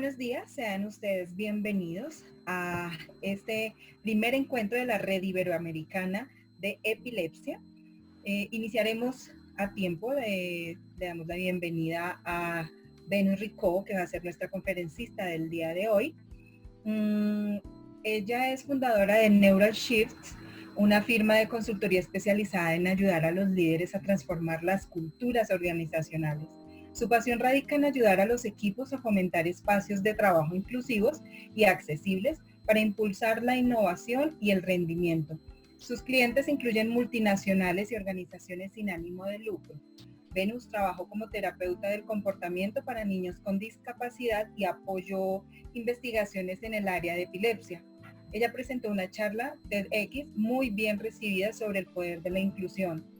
buenos días, sean ustedes bienvenidos a este primer encuentro de la Red Iberoamericana de Epilepsia. Iniciaremos a tiempo, le damos la bienvenida a Venus Ricó, que va a ser nuestra conferencista del día de hoy. Ella es fundadora de Neural Shifts, una firma de consultoría especializada en ayudar a los líderes a transformar las culturas organizacionales. Su pasión radica en ayudar a los equipos a fomentar espacios de trabajo inclusivos y accesibles para impulsar la innovación y el rendimiento. Sus clientes incluyen multinacionales y organizaciones sin ánimo de lucro. Venus trabajó como terapeuta del comportamiento para niños con discapacidad y apoyó investigaciones en el área de epilepsia. Ella presentó una charla TEDx muy bien recibida sobre el poder de la inclusión.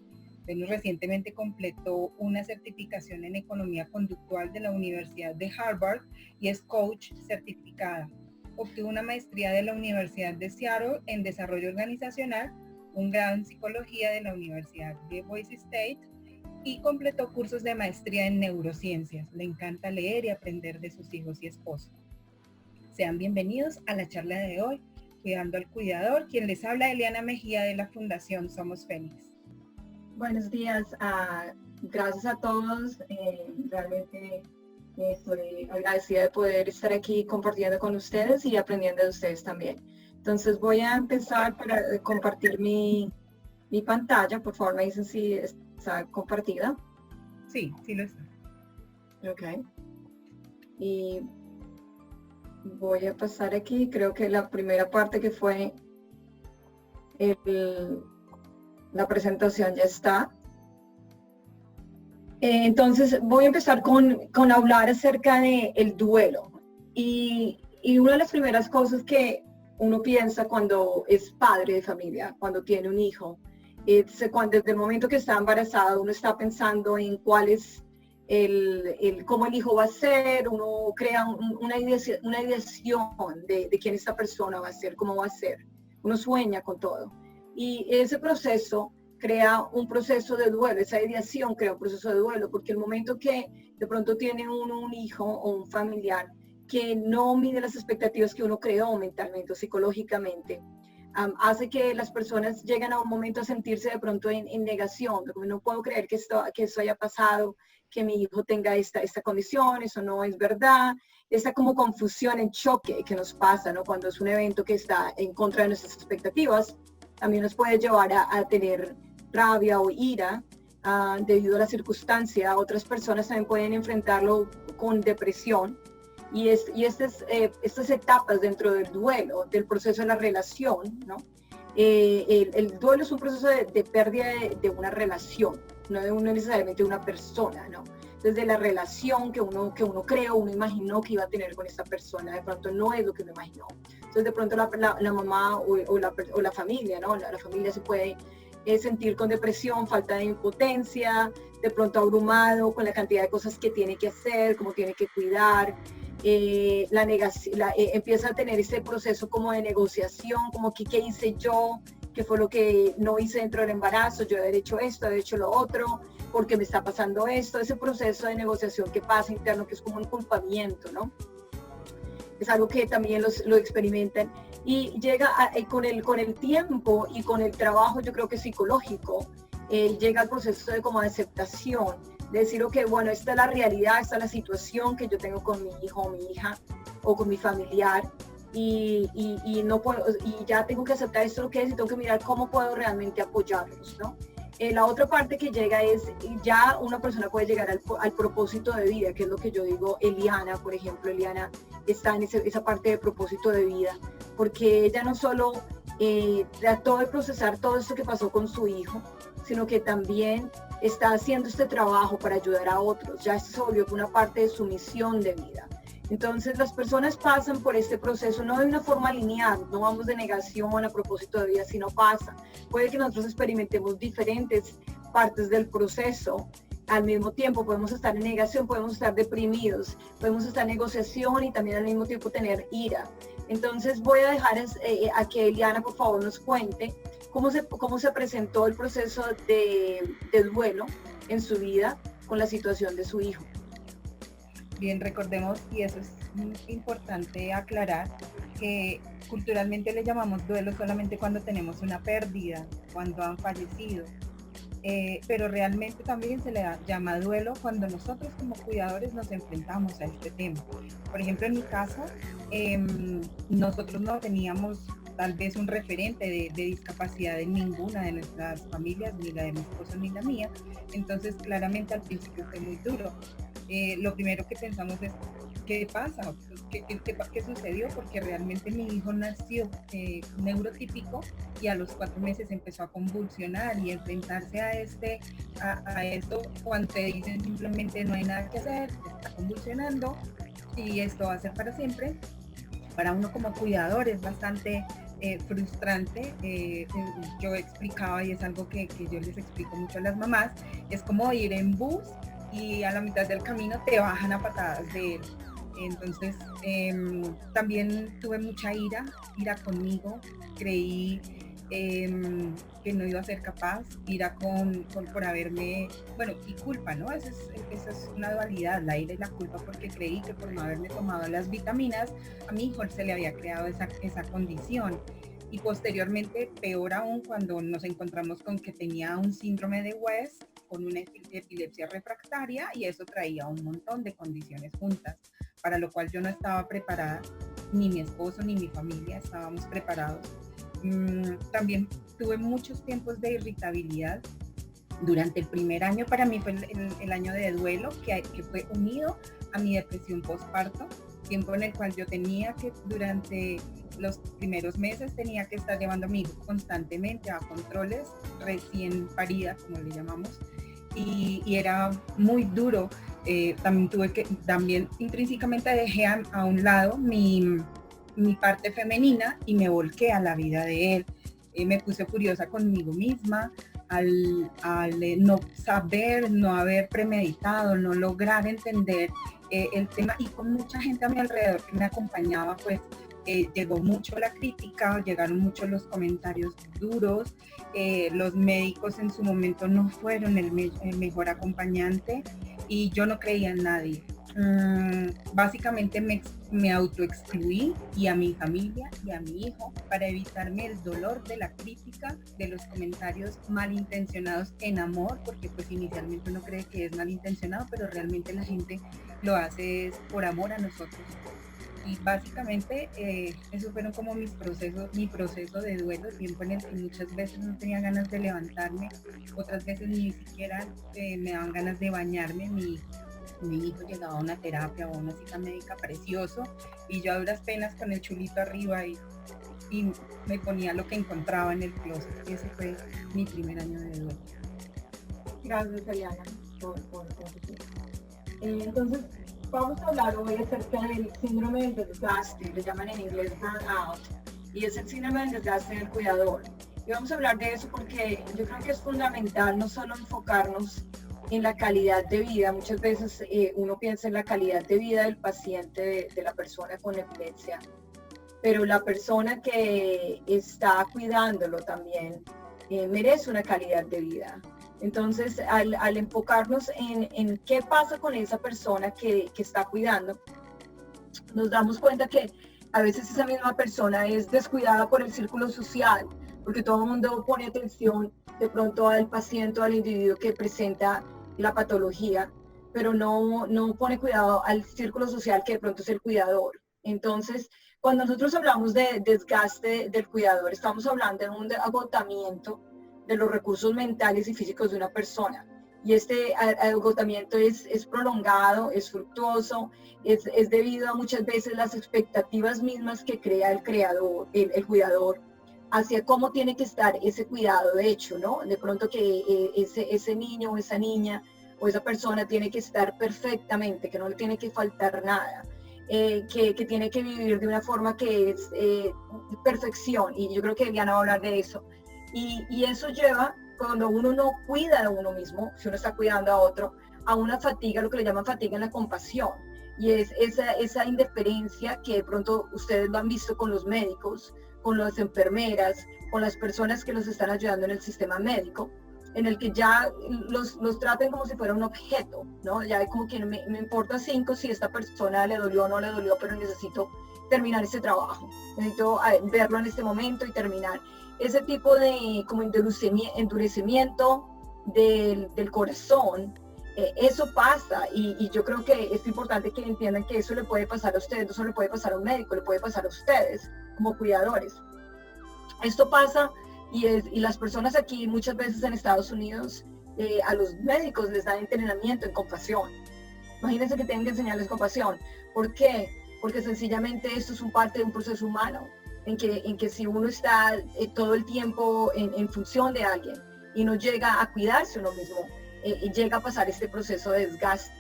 Venus recientemente completó una certificación en economía conductual de la Universidad de Harvard y es coach certificada. Obtuvo una maestría de la Universidad de Seattle en desarrollo organizacional, un grado en psicología de la Universidad de Boise State y completó cursos de maestría en neurociencias. Le encanta leer y aprender de sus hijos y esposo. Sean bienvenidos a la charla de hoy, Cuidando al Cuidador. Quien les habla, Eliana Mejía, de la Fundación Somos Fénix. Buenos días, gracias a todos. Realmente estoy agradecida de poder estar aquí compartiendo con ustedes y aprendiendo de ustedes también. Entonces voy a empezar para compartir mi pantalla. Por favor, me dicen si está compartida. Sí, sí lo está. Ok. Y voy a pasar aquí. Creo que la primera parte que fue la presentación ya está. Entonces voy a empezar con hablar acerca del duelo. Y una de las primeras cosas que uno piensa cuando es padre de familia, cuando tiene un hijo, desde el momento que está embarazado, uno está pensando en cuál es cómo el hijo va a ser, uno crea una ideación de quién esta persona va a ser, cómo va a ser. Uno sueña con todo. Y ese proceso crea un proceso de duelo, esa ideación crea un proceso de duelo, porque el momento que de pronto tiene uno un hijo o un familiar que no mide las expectativas que uno creó mentalmente o psicológicamente, hace que las personas lleguen a un momento a sentirse de pronto en negación, como no puedo creer que esto haya pasado, que mi hijo tenga esta condición, eso no es verdad, esa como confusión, en choque que nos pasa, ¿no? Cuando es un evento que está en contra de nuestras expectativas, también nos puede llevar a tener rabia o ira debido a la circunstancia. Otras personas también pueden enfrentarlo con depresión. Y estas etapas dentro del duelo, del proceso de la relación, ¿no? El duelo es un proceso de pérdida de una relación, no necesariamente de una persona, ¿no? Desde la relación que uno creó, uno imaginó que iba a tener con esta persona, de pronto no es lo que uno imaginó. Entonces de pronto la mamá o la familia, ¿no? La familia se puede sentir con depresión, falta de impotencia, de pronto abrumado con la cantidad de cosas que tiene que hacer, cómo tiene que cuidar. Empieza a tener ese proceso como de negociación, como que qué hice yo, qué fue lo que no hice dentro del embarazo, yo he hecho esto, he hecho lo otro, porque me está pasando esto, ese proceso de negociación que pasa interno, que es como un culpamiento, ¿no? Es algo que también lo experimentan y llega con el tiempo y con el trabajo, yo creo que psicológico, llega al proceso de como de aceptación, de decir, ok, bueno, esta es la realidad, esta es la situación que yo tengo con mi hijo o mi hija o con mi familiar y no puedo, y ya tengo que aceptar esto lo que es y tengo que mirar cómo puedo realmente apoyarlos, ¿no? La otra parte que llega es, ya una persona puede llegar al propósito de vida, que es lo que yo digo. Eliana, por ejemplo, Eliana está en esa parte de propósito de vida, porque ella no solo trató de procesar todo esto que pasó con su hijo, sino que también está haciendo este trabajo para ayudar a otros. Ya se volvió una parte de su misión de vida. Entonces las personas pasan por este proceso no de una forma lineal, no vamos de negación a propósito de vida, sino pasa. Puede que nosotros experimentemos diferentes partes del proceso. Al mismo tiempo podemos estar en negación, podemos estar deprimidos, podemos estar en negociación y también al mismo tiempo tener ira. Entonces voy a dejar a que Eliana, por favor, nos cuente cómo se presentó el proceso de duelo en su vida con la situación de su hijo. Bien, recordemos, y eso es importante aclarar que culturalmente le llamamos duelo solamente cuando tenemos una pérdida, cuando han fallecido. Pero realmente también se le llama duelo cuando nosotros como cuidadores nos enfrentamos a este tema. Por ejemplo, en mi caso, nosotros no teníamos tal vez un referente de discapacidad en ninguna de nuestras familias, ni la de mi esposo ni la mía, entonces claramente al principio fue muy duro. Lo primero que pensamos es, ¿qué pasa? ¿Qué sucedió? Porque realmente mi hijo nació neurotípico y a los 4 meses empezó a convulsionar y enfrentarse a esto cuando te dicen simplemente no hay nada que hacer, está convulsionando y esto va a ser para siempre. Para uno como cuidador es bastante frustrante. Yo explicaba, y es algo que yo les explico mucho a las mamás, es como ir en bus y a la mitad del camino te bajan a patadas de él. Entonces también tuve mucha ira conmigo, creí que no iba a ser capaz, ira por haberme, bueno, y culpa, ¿no? Esa es una dualidad, la ira y la culpa, porque creí que por no haberme tomado las vitaminas, a mi hijo se le había creado esa condición. Y posteriormente, peor aún, cuando nos encontramos con que tenía un síndrome de West, con una epilepsia refractaria, y eso traía un montón de condiciones juntas, para lo cual yo no estaba preparada, ni mi esposo ni mi familia estábamos preparados. También tuve muchos tiempos de irritabilidad. Durante el primer año para mí fue el año de duelo, que fue unido a mi depresión postparto, tiempo en el cual yo tenía que, durante los primeros meses, tenía que estar llevando a mi hijo constantemente a controles, recién parida, como le llamamos, y era muy duro. También intrínsecamente dejé a un lado mi parte femenina y me volqué a la vida de él. Me puse furiosa conmigo misma al no saber, no haber premeditado, no lograr entender el tema, y con mucha gente a mi alrededor que me acompañaba, pues llegó mucho la crítica, llegaron mucho los comentarios duros. Los médicos en su momento no fueron el mejor acompañante y yo no creía en nadie. Básicamente me autoexcluí, y a mi familia y a mi hijo, para evitarme el dolor de la crítica, de los comentarios malintencionados en amor, porque pues inicialmente uno cree que es malintencionado, pero realmente la gente lo hace por amor a nosotros. Y básicamente esos fueron como mi proceso de duelo, tiempo en el que muchas veces no tenía ganas de levantarme, otras veces ni siquiera me daban ganas de bañarme. Mi hijo llegaba a una terapia o a una cita médica precioso y yo a duras penas con el chulito arriba y me ponía lo que encontraba en el closet. Ese fue mi primer año de duelo. Gracias, Eliana, por entonces, vamos a hablar hoy acerca del síndrome del desgaste, le llaman en inglés burnout, y es el síndrome del desgaste del cuidador. Y vamos a hablar de eso porque yo creo que es fundamental no solo enfocarnos en la calidad de vida. Muchas veces uno piensa en la calidad de vida del paciente, de la persona con epilepsia, pero la persona que está cuidándolo también merece una calidad de vida. Entonces, al enfocarnos en qué pasa con esa persona que está cuidando, nos damos cuenta que a veces esa misma persona es descuidada por el círculo social, porque todo el mundo pone atención de pronto al paciente o al individuo que presenta la patología, pero no pone cuidado al círculo social, que de pronto es el cuidador. Entonces, cuando nosotros hablamos de desgaste del cuidador, estamos hablando de un agotamiento de los recursos mentales y físicos de una persona. Y este agotamiento es prolongado, es fructuoso, es debido a muchas veces las expectativas mismas que crea el cuidador, hacia cómo tiene que estar ese cuidado de hecho, ¿no? De pronto que ese niño o esa niña o esa persona tiene que estar perfectamente, que no le tiene que faltar nada, que tiene que vivir de una forma que es perfección, y yo creo que Eliana va a hablar de eso. Y eso lleva, cuando uno no cuida de uno mismo, si uno está cuidando a otro, a una fatiga, lo que le llaman fatiga en la compasión. Y es esa indiferencia que de pronto ustedes lo han visto con los médicos, con las enfermeras, con las personas que los están ayudando en el sistema médico, en el que ya los traten como si fuera un objeto, ¿no? Ya como que me importa 5 si esta persona le dolió o no le dolió, pero necesito terminar ese trabajo, necesito verlo en este momento y terminar. Ese tipo de como endurecimiento del corazón, eso pasa y yo creo que es importante que entiendan que eso le puede pasar a ustedes, no solo le puede pasar a un médico, le puede pasar a ustedes como cuidadores. Esto pasa y las personas aquí muchas veces en Estados Unidos a los médicos les dan entrenamiento en compasión. Imagínense que tienen que enseñarles compasión. ¿Por qué? Porque sencillamente esto es parte de un proceso humano en que si uno está todo el tiempo en función de alguien y no llega a cuidarse uno mismo, y llega a pasar este proceso de desgaste.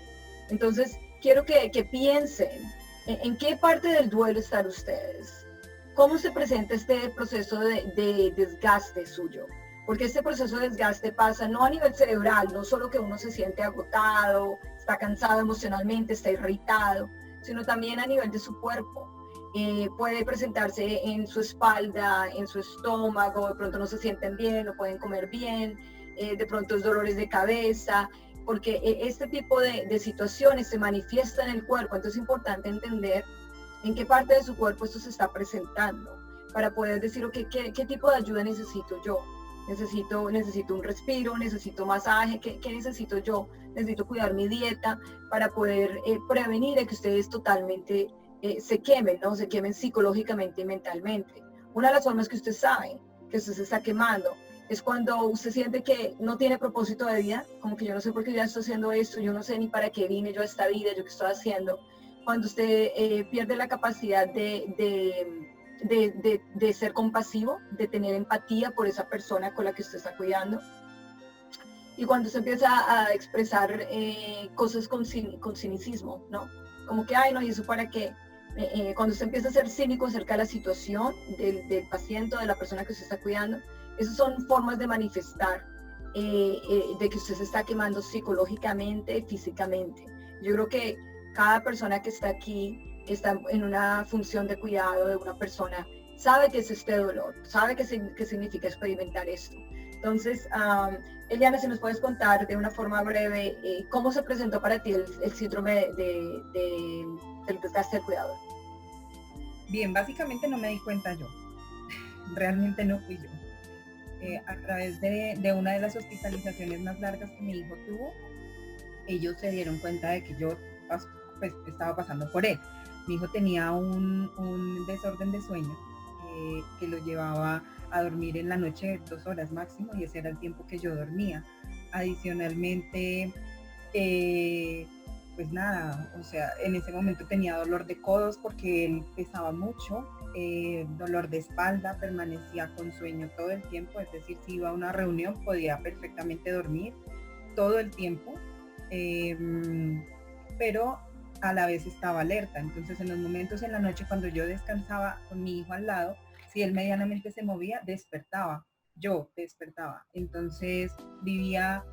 Entonces, quiero que piensen en qué parte del duelo están ustedes. ¿Cómo se presenta este proceso de desgaste suyo? Porque este proceso de desgaste pasa no a nivel cerebral, no solo que uno se siente agotado, está cansado emocionalmente, está irritado, sino también a nivel de su cuerpo. Puede presentarse en su espalda, en su estómago, de pronto no se sienten bien, no pueden comer bien, de pronto es dolores de cabeza, porque este tipo de situaciones se manifiestan en el cuerpo, entonces es importante entender en qué parte de su cuerpo esto se está presentando, para poder decir, okay, ¿qué tipo de ayuda necesito yo? Necesito un respiro, necesito masaje, ¿qué necesito yo? Necesito cuidar mi dieta para poder prevenir de que ustedes totalmente se quemen, ¿no? Se quemen psicológicamente y mentalmente. Una de las formas que usted sabe que usted se está quemando es cuando usted siente que no tiene propósito de vida, como que yo no sé por qué ya estoy haciendo esto, yo no sé ni para qué vine yo a esta vida, yo qué estoy haciendo. Cuando usted pierde la capacidad de ser compasivo, de tener empatía por esa persona con la que usted está cuidando. Y cuando usted empieza a expresar cosas con cinicismo, ¿no? Como que, ay, no, ¿y eso para qué? Cuando usted empieza a ser cínico acerca de la situación del paciente o de la persona que usted está cuidando, esas son formas de manifestar de que usted se está quemando psicológicamente, físicamente. Yo creo que cada persona que está aquí está en una función de cuidado de una persona, sabe que es este dolor, sabe que significa experimentar esto. Entonces, Eliana, si nos puedes contar de una forma breve cómo se presentó para ti el síndrome del desgaste del cuidador. Bien, básicamente no me di cuenta yo, realmente no fui yo. A través de una de las hospitalizaciones más largas que mi hijo tuvo, ellos se dieron cuenta de que yo pues estaba pasando por él. Mi hijo tenía un desorden de sueño que lo llevaba a dormir en la noche 2 horas máximo y ese era el tiempo que yo dormía. Adicionalmente, pues nada, o sea, en ese momento tenía dolor de codos porque él pesaba mucho, dolor de espalda, permanecía con sueño todo el tiempo, es decir, si iba a una reunión podía perfectamente dormir todo el tiempo, pero a la vez estaba alerta. Entonces en los momentos en la noche cuando yo descansaba con mi hijo al lado, si él medianamente se movía, yo despertaba. Entonces vivía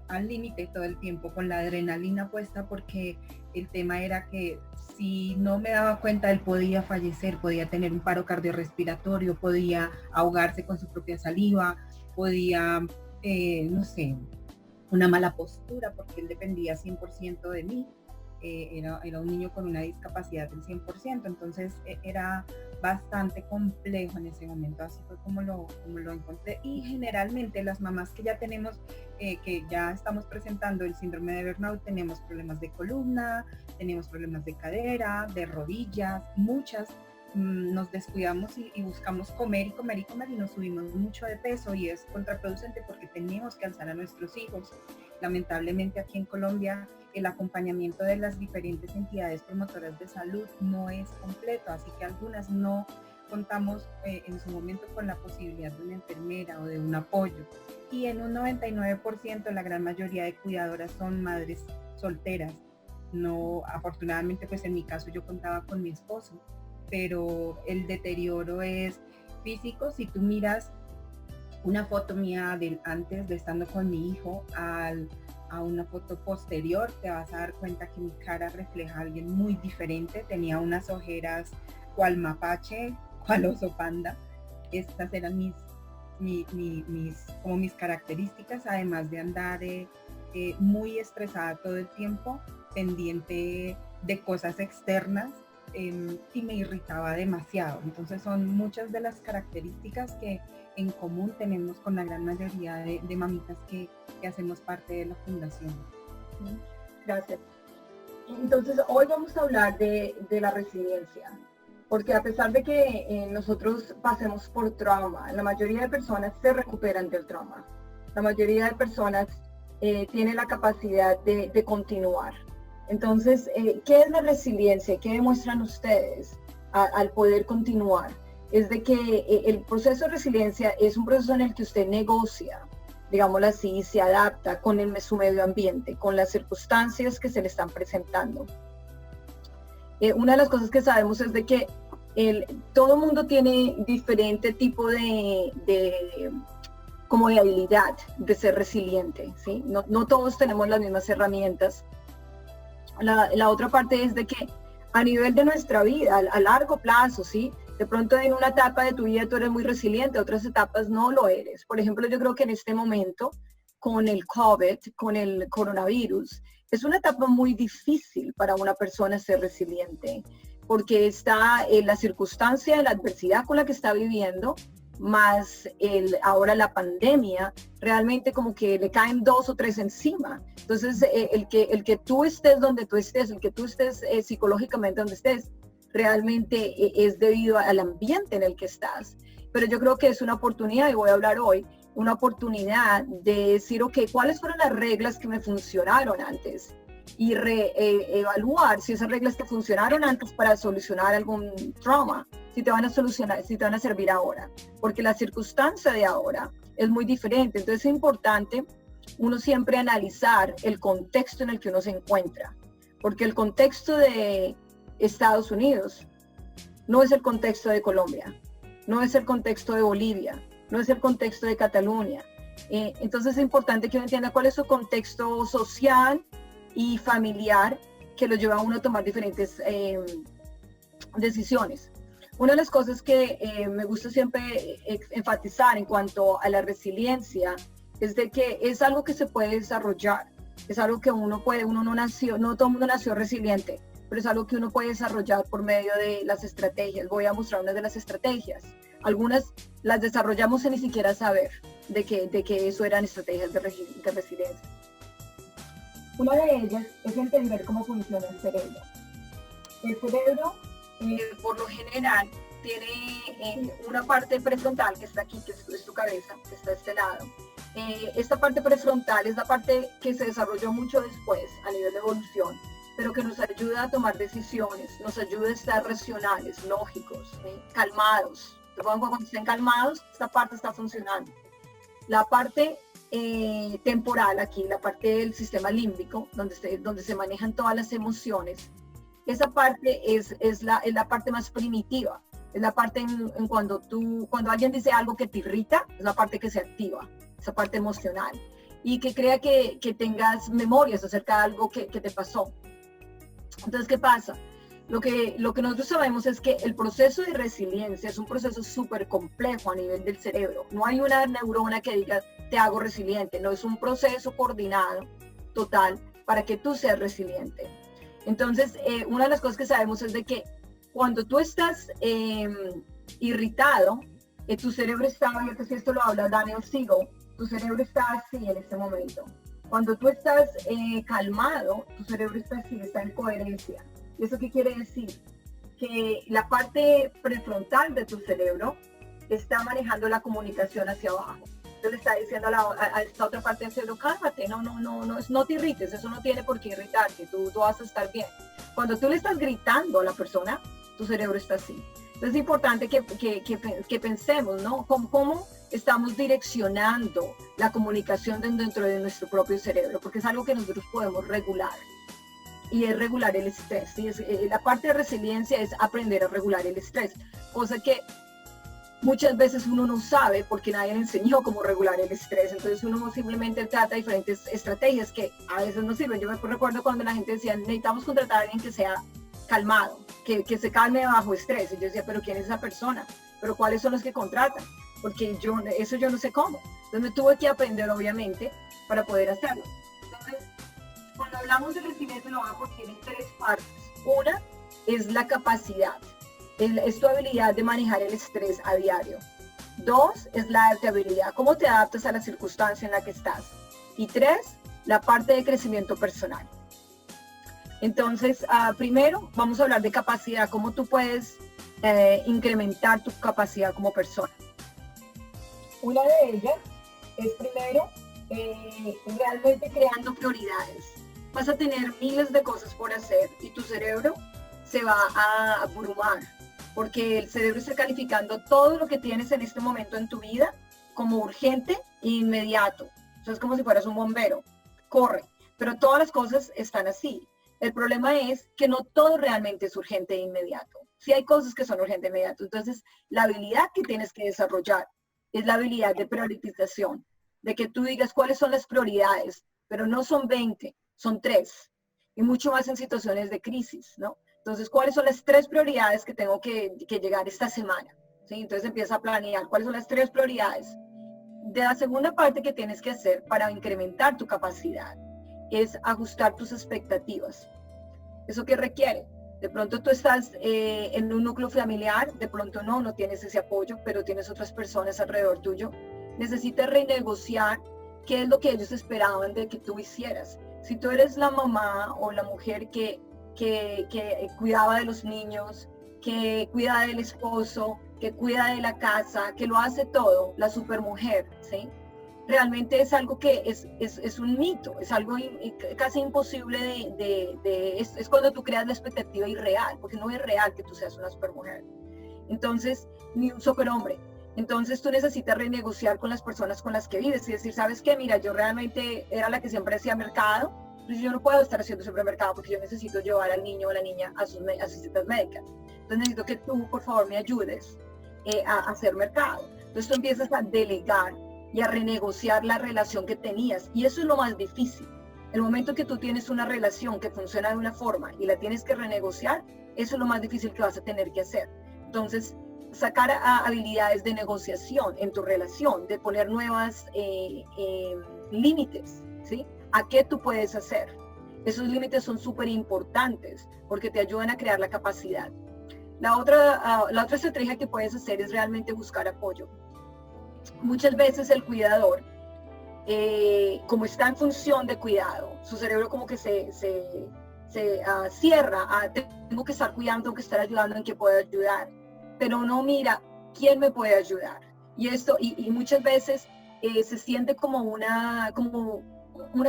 al límite todo el tiempo con la adrenalina puesta porque el tema era que si no me daba cuenta él podía fallecer, podía tener un paro cardiorrespiratorio, podía ahogarse con su propia saliva, podía, no sé, una mala postura porque él dependía 100% de mí. Era un niño con una discapacidad del 100%, entonces era bastante complejo en ese momento, así fue como lo encontré. Y generalmente las mamás que ya tenemos, que ya estamos presentando el síndrome de burnout, tenemos problemas de columna, tenemos problemas de cadera, de rodillas, muchas. Nos descuidamos y buscamos comer y nos subimos mucho de peso y es contraproducente porque tenemos que alzar a nuestros hijos. Lamentablemente aquí en Colombia el acompañamiento de las diferentes entidades promotoras de salud no es completo, así que algunas no contamos en su momento con la posibilidad de una enfermera o de un apoyo. Y en un 99% la gran mayoría de cuidadoras son madres solteras. No, afortunadamente pues en mi caso yo contaba con mi esposo, pero el deterioro es físico. Si tú miras una foto mía del antes de estando con mi hijo a una foto posterior, te vas a dar cuenta que mi cara refleja a alguien muy diferente. Tenía unas ojeras cual mapache, cual oso panda. Estas eran como mis características, además de andar muy estresada todo el tiempo, pendiente de cosas externas, y me irritaba demasiado. Entonces son muchas de las características que en común tenemos con la gran mayoría de mamitas que hacemos parte de la fundación. Gracias. Entonces hoy vamos a hablar de la resiliencia, porque a pesar de que nosotros pasemos por trauma, la mayoría de personas se recuperan del trauma. La mayoría de personas tiene la capacidad de continuar. Entonces, ¿qué es la resiliencia? ¿Qué demuestran ustedes al poder continuar? Es de que el proceso de resiliencia es un proceso en el que usted negocia, digámoslo así, se adapta con su medio ambiente, con las circunstancias que se le están presentando. Una de las cosas que sabemos es de que todo mundo tiene diferente tipo como de habilidad de ser resiliente, ¿sí? No todos tenemos las mismas herramientas. La otra parte es de que a nivel de nuestra vida, a largo plazo, ¿sí? De pronto en una etapa de tu vida tú eres muy resiliente, otras etapas no lo eres. Por ejemplo, yo creo que en este momento, con el COVID, con el coronavirus, es una etapa muy difícil para una persona ser resiliente, porque está la circunstancia, la adversidad con la que está viviendo, más ahora la pandemia, realmente como que le caen 2 o 3 encima. Entonces, el que tú estés donde tú estés, el que tú estés psicológicamente donde estés, realmente es debido al ambiente en el que estás. Pero yo creo que es una oportunidad, y voy a hablar hoy, una oportunidad de decir, ok, ¿cuáles fueron las reglas que me funcionaron antes? Y evaluar si esas reglas que funcionaron antes para solucionar algún trauma, si te van a solucionar, si te van a servir ahora. Porque la circunstancia de ahora es muy diferente. Entonces es importante uno siempre analizar el contexto en el que uno se encuentra. Porque el contexto de Estados Unidos no es el contexto de Colombia, no es el contexto de Bolivia, no es el contexto de Cataluña. Entonces es importante que uno entienda cuál es su contexto social y familiar que lo lleva a uno a tomar diferentes decisiones. Una de las cosas que me gusta siempre enfatizar en cuanto a la resiliencia es de que es algo que se puede desarrollar, es algo que uno no nació, no todo el mundo nació resiliente, pero es algo que uno puede desarrollar por medio de las estrategias. Voy a mostrar una de las estrategias. Algunas las desarrollamos sin ni siquiera saber de que eso eran estrategias de resiliencia. Una de ellas es entender cómo funciona el cerebro. El cerebro, por lo general, tiene una parte prefrontal que está aquí, que es tu cabeza, que está a este lado. Esta parte prefrontal es la parte que se desarrolló mucho después a nivel de evolución, pero que nos ayuda a tomar decisiones, nos ayuda a estar racionales, lógicos, calmados. Cuando estén calmados, esta parte está funcionando. La parte temporal aquí, la parte del sistema límbico, donde se manejan todas las emociones, esa parte es la parte más primitiva. Es la parte en cuando alguien dice algo que te irrita, es la parte que se activa, esa parte emocional. Y que crea que tengas memorias acerca de algo que te pasó. Entonces, ¿qué pasa? Lo que nosotros sabemos es que el proceso de resiliencia es un proceso súper complejo a nivel del cerebro. No hay una neurona que diga, te hago resiliente. No, es un proceso coordinado, total, para que tú seas resiliente. Entonces, una de las cosas que sabemos es de que cuando tú estás irritado, tu cerebro está, yo sé si esto lo habla Daniel Siegel, tu cerebro está así en este momento. Cuando tú estás calmado, tu cerebro está así, está en coherencia. ¿Y eso qué quiere decir? Que la parte prefrontal de tu cerebro está manejando la comunicación hacia abajo. Entonces le está diciendo a esta otra parte del cerebro, cálmate, no te irrites, eso no tiene por qué irritarte, tú vas a estar bien. Cuando tú le estás gritando a la persona, tu cerebro está así. Entonces es importante que pensemos, ¿no? ¿Cómo estamos direccionando la comunicación dentro de nuestro propio cerebro? Porque es algo que nosotros podemos regular. Y es regular el estrés. ¿Sí? La parte de resiliencia es aprender a regular el estrés. Cosa que muchas veces uno no sabe porque nadie le enseñó cómo regular el estrés. Entonces uno simplemente trata diferentes estrategias que a veces no sirven. Yo me recuerdo cuando la gente decía, necesitamos contratar a alguien que sea calmado, que se calme bajo estrés. Y yo decía, pero ¿quién es esa persona? ¿Pero cuáles son los que contratan? porque eso yo no sé cómo. Entonces me tuve que aprender, obviamente, para poder hacerlo. Entonces, cuando hablamos de resiliencia, lo vamos a partir en 3 partes. Una es la capacidad, es tu habilidad de manejar el estrés a diario. 2 es la adaptabilidad, cómo te adaptas a la circunstancia en la que estás. Y 3, la parte de crecimiento personal. Entonces, primero vamos a hablar de capacidad, cómo tú puedes incrementar tu capacidad como persona. Una de ellas es primero realmente creando prioridades. Vas a tener miles de cosas por hacer y tu cerebro se va a abrumar, porque el cerebro está calificando todo lo que tienes en este momento en tu vida como urgente e inmediato. Eso es como si fueras un bombero, corre, pero todas las cosas están así. El problema es que no todo realmente es urgente e inmediato. Sí hay cosas que son urgentes e inmediato. Entonces, la habilidad que tienes que desarrollar es la habilidad de priorización, de que tú digas cuáles son las prioridades, pero no son 20, son 3. Y mucho más en situaciones de crisis, ¿no? Entonces, ¿cuáles son las 3 prioridades que tengo que llegar esta semana? ¿Sí? Entonces empieza a planear cuáles son las 3 prioridades. De la segunda parte que tienes que hacer para incrementar tu capacidad es ajustar tus expectativas. ¿Eso qué requiere? De pronto tú estás en un núcleo familiar, de pronto no tienes ese apoyo, pero tienes otras personas alrededor tuyo. Necesitas renegociar qué es lo que ellos esperaban de que tú hicieras. Si tú eres la mamá o la mujer que cuidaba de los niños, que cuida del esposo, que cuida de la casa, que lo hace todo, la supermujer, ¿sí? Realmente es algo que es un mito, es algo casi imposible es cuando tú creas la expectativa irreal, porque no es real que tú seas una supermujer. Entonces, ni un superhombre. Entonces tú necesitas renegociar con las personas con las que vives y decir, ¿sabes qué? Mira, yo realmente era la que siempre hacía mercado, pues yo no puedo estar haciendo siempre mercado porque yo necesito llevar al niño o a la niña a sus citas médicas. Entonces necesito que tú, por favor, me ayudes a hacer mercado. Entonces tú empiezas a delegar y a renegociar la relación que tenías. Y eso es lo más difícil. El momento que tú tienes una relación que funciona de una forma y la tienes que renegociar, eso es lo más difícil que vas a tener que hacer. Entonces, sacar habilidades de negociación en tu relación, de poner nuevas límites, ¿sí? ¿A qué tú puedes hacer? Esos límites son súper importantes porque te ayudan a crear la capacidad. La otra estrategia que puedes hacer es realmente buscar apoyo. Muchas veces el cuidador, como está en función de cuidado, su cerebro como que se cierra a tengo que estar cuidando, tengo que estar ayudando, en qué puedo ayudar, pero no mira quién me puede ayudar. Y esto, y muchas veces se siente como una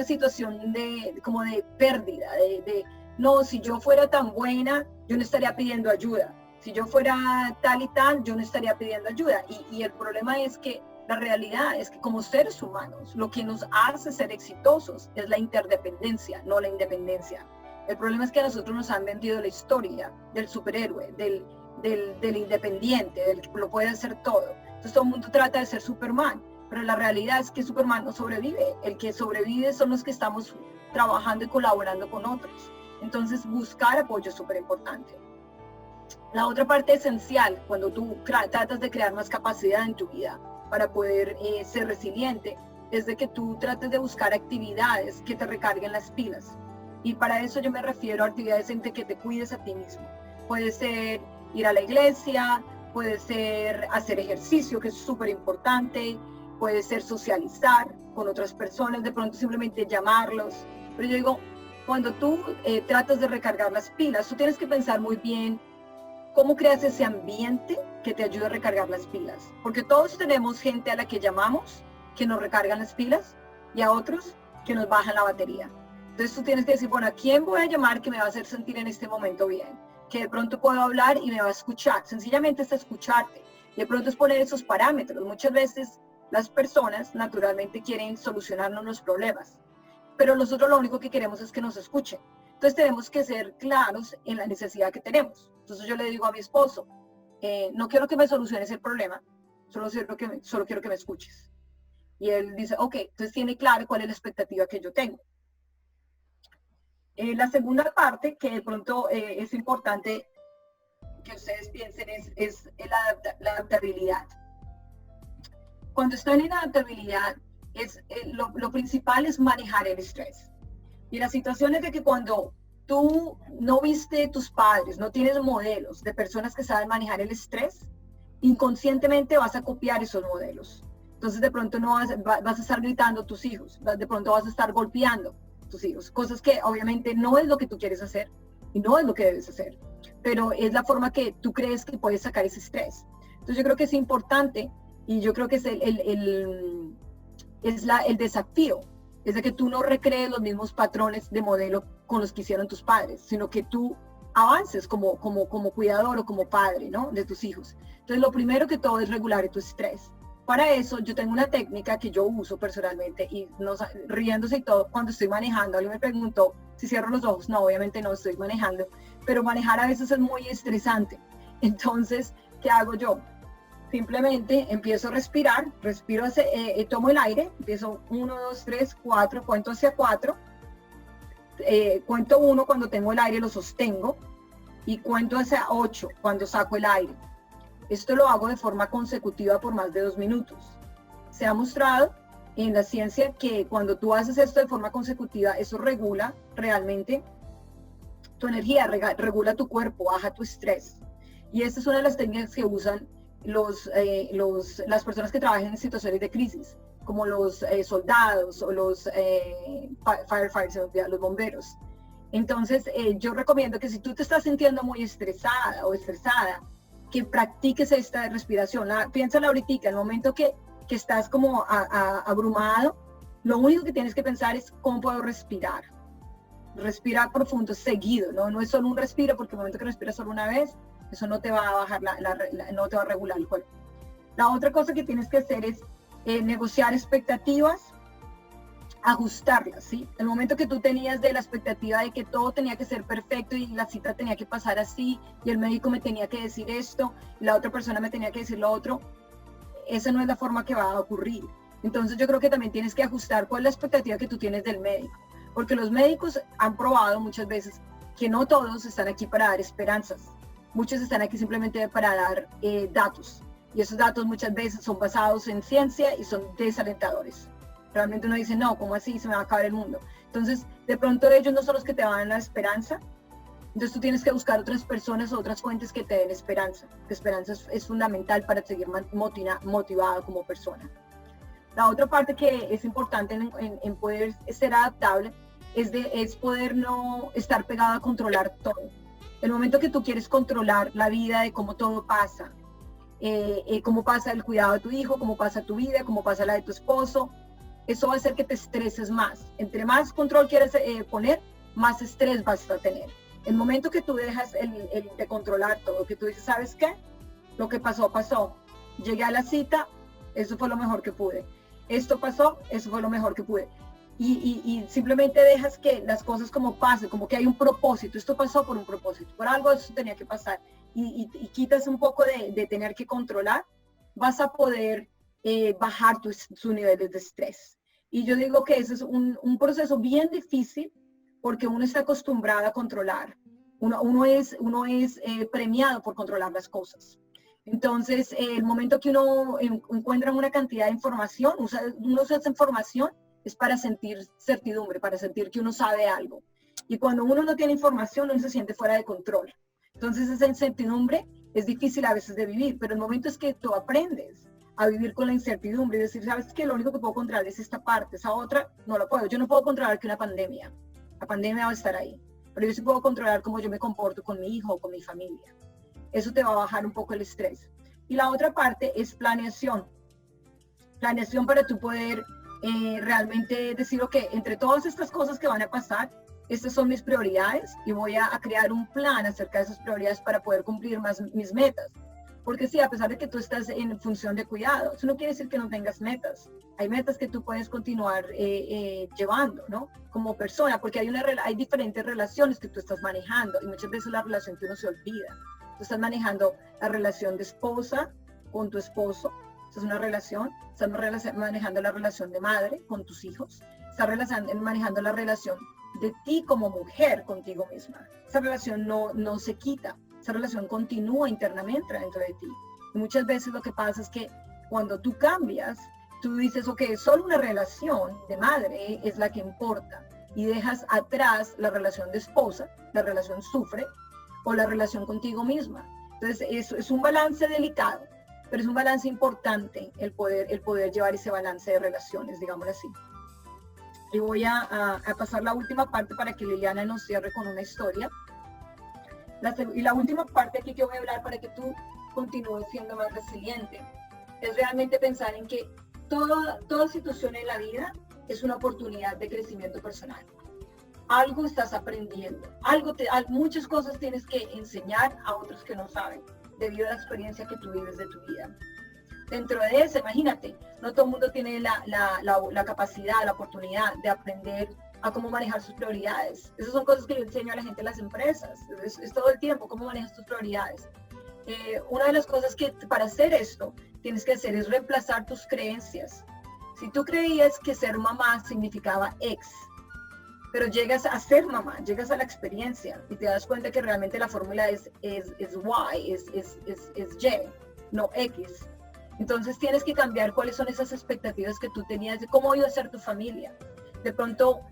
situación como de pérdida, no, si yo fuera tan buena, yo no estaría pidiendo ayuda. Si yo fuera tal y tal, yo no estaría pidiendo ayuda. Y el problema es que la realidad es que como seres humanos, lo que nos hace ser exitosos es la interdependencia, no la independencia. El problema es que a nosotros nos han vendido la historia del superhéroe, del independiente, del que lo puede hacer todo. Entonces todo el mundo trata de ser Superman, pero la realidad es que Superman no sobrevive. El que sobrevive son los que estamos trabajando y colaborando con otros. Entonces buscar apoyo es súper importante. La otra parte esencial cuando tú tratas de crear más capacidad en tu vida para poder ser resiliente es de que tú trates de buscar actividades que te recarguen las pilas. Y para eso yo me refiero a actividades en que te cuides a ti mismo. Puede ser ir a la iglesia, puede ser hacer ejercicio, que es súper importante, puede ser socializar con otras personas, de pronto simplemente llamarlos. Pero yo digo, cuando tú tratas de recargar las pilas, tú tienes que pensar muy bien cómo creas ese ambiente que te ayude a recargar las pilas. Porque todos tenemos gente a la que llamamos, que nos recargan las pilas, y a otros que nos bajan la batería. Entonces tú tienes que decir, bueno, ¿a quién voy a llamar que me va a hacer sentir en este momento bien? Que de pronto puedo hablar y me va a escuchar. Sencillamente es escucharte. Y de pronto es poner esos parámetros. Muchas veces las personas naturalmente quieren solucionarnos los problemas, pero nosotros lo único que queremos es que nos escuchen. Entonces tenemos que ser claros en la necesidad que tenemos. Entonces yo le digo a mi esposo, no quiero que me soluciones el problema, solo quiero que me escuches. Y él dice, ok, entonces tiene claro cuál es la expectativa que yo tengo. La segunda parte que de pronto es importante que ustedes piensen es la adaptabilidad. cuando están en adaptabilidad, lo principal es manejar el estrés. Y la situación es de que cuando tú no viste tus padres, no tienes modelos de personas que saben manejar el estrés, inconscientemente vas a copiar esos modelos. Entonces de pronto no vas a estar gritando a tus hijos, de pronto vas a estar golpeando a tus hijos, cosas que obviamente no es lo que tú quieres hacer y no es lo que debes hacer, pero es la forma que tú crees que puedes sacar ese estrés. Entonces yo creo que es importante y yo creo que es el desafío, es de que tú no recrees los mismos patrones de modelo con los que hicieron tus padres, sino que tú avances como cuidador o como padre, ¿no?, de tus hijos. Entonces lo primero que todo es regular tu estrés. Para eso yo tengo una técnica que yo uso personalmente y riéndose y todo cuando estoy manejando. Alguien me preguntó si cierro los ojos. No, obviamente no estoy manejando, pero manejar a veces es muy estresante. Entonces, ¿qué hago yo? Simplemente empiezo a respirar, tomo el aire, empiezo 1, 2, 3, 4, cuento hacia 4, cuento 1 cuando tengo el aire, lo sostengo, y cuento hacia 8 cuando saco el aire. Esto lo hago de forma consecutiva por más de 2 minutos. Se ha mostrado en la ciencia que cuando tú haces esto de forma consecutiva, eso regula realmente tu energía, regula tu cuerpo, baja tu estrés. Y esta es una de las técnicas que usan las personas que trabajan en situaciones de crisis, como los soldados o los firefighters, los bomberos. Entonces, yo recomiendo que si tú te estás sintiendo muy estresada o estresada, que practiques esta respiración. Piénsala ahorita, en el momento que estás como abrumado, lo único que tienes que pensar es cómo puedo respirar. Respirar profundo, seguido, ¿no? No es solo un respiro, porque el momento que respiras solo una vez, eso no te va a bajar, no te va a regular el cuerpo. La otra cosa que tienes que hacer es negociar expectativas, ajustarlas, ¿sí? El momento que tú tenías de la expectativa de que todo tenía que ser perfecto y la cita tenía que pasar así y el médico me tenía que decir esto y la otra persona me tenía que decir lo otro, esa no es la forma que va a ocurrir. Entonces yo creo que también tienes que ajustar cuál es la expectativa que tú tienes del médico, porque los médicos han probado muchas veces que no todos están aquí para dar esperanzas, muchos están aquí simplemente para dar datos, y esos datos muchas veces son basados en ciencia y son desalentadores. Realmente uno dice, no, ¿cómo así? Se me va a acabar el mundo. Entonces, de pronto ellos no son los que te van a dar la esperanza. Entonces tú tienes que buscar otras personas o otras fuentes que te den esperanza. La esperanza es fundamental para seguir motivada como persona. La otra parte que es importante en poder ser adaptable es poder no estar pegado a controlar todo. El momento que tú quieres controlar la vida de cómo todo pasa, cómo pasa el cuidado de tu hijo, cómo pasa tu vida, cómo pasa la de tu esposo, eso va a hacer que te estreses más. Entre más control quieres poner, más estrés vas a tener. El momento que tú dejas de controlar todo, que tú dices, ¿sabes qué? Lo que pasó, pasó. Llegué a la cita, eso fue lo mejor que pude. Esto pasó, eso fue lo mejor que pude. Y simplemente dejas que las cosas como pasen, como que hay un propósito. Esto pasó por un propósito, por algo eso tenía que pasar. Y quitas un poco de tener que controlar, vas a poder bajar tus niveles de estrés. Y yo digo que ese es un proceso bien difícil porque uno está acostumbrado a controlar. Uno es premiado por controlar las cosas. Entonces, el momento que uno encuentra una cantidad de información, uno usa esa información es para sentir certidumbre, para sentir que uno sabe algo. Y cuando uno no tiene información, uno se siente fuera de control. Entonces, esa incertidumbre es difícil a veces de vivir, pero el momento es que tú aprendes a vivir con la incertidumbre y decir, ¿sabes qué? Lo único que puedo controlar es esta parte, esa otra no la puedo. Yo no puedo controlar que una pandemia. La pandemia va a estar ahí, pero yo sí puedo controlar cómo yo me comporto con mi hijo o con mi familia. Eso te va a bajar un poco el estrés. Y la otra parte es planeación. Planeación para tú poder realmente decir, ok, entre todas estas cosas que van a pasar, estas son mis prioridades y voy a crear un plan acerca de esas prioridades para poder cumplir más mis metas. Porque sí, a pesar de que tú estás en función de cuidado, eso no quiere decir que no tengas metas. Hay metas que tú puedes continuar llevando, ¿no? Como persona, porque hay diferentes relaciones que tú estás manejando y muchas veces la relación que uno se olvida. Tú estás manejando la relación de esposa con tu esposo, esa es una relación. Estás manejando la relación de madre con tus hijos. Estás manejando la relación de ti como mujer contigo misma. Esa relación no se quita. Esa relación continúa internamente dentro de ti. Y muchas veces lo que pasa es que Cuando tú cambias, tú dices, ok, solo una relación de madre es la que importa y dejas atrás la relación de esposa, la relación sufre o la relación contigo misma. Entonces es un balance delicado, pero es un balance importante el poder llevar ese balance de relaciones, digámoslo así. Y voy a pasar la última parte para que Liliana nos cierre con una historia. Y la última parte aquí que voy a hablar para que tú continúes siendo más resiliente es realmente pensar en que toda situación en la vida es una oportunidad de crecimiento personal. Algo estás aprendiendo, muchas cosas tienes que enseñar a otros que no saben, debido a la experiencia que tú vives de tu vida. Dentro de eso, imagínate, no todo el mundo tiene la capacidad, la oportunidad de aprender a cómo manejar sus prioridades. Esas son cosas que yo enseño a la gente en las empresas, es todo el tiempo, cómo manejas tus prioridades. Una de las cosas que para hacer esto tienes que hacer es reemplazar tus creencias. Si tú creías que ser mamá significaba X, pero llegas a ser mamá, llegas a la experiencia y te das cuenta que realmente la fórmula es Y, es Y, no X. Entonces tienes que cambiar cuáles son esas expectativas que tú tenías de cómo iba a ser tu familia. De pronto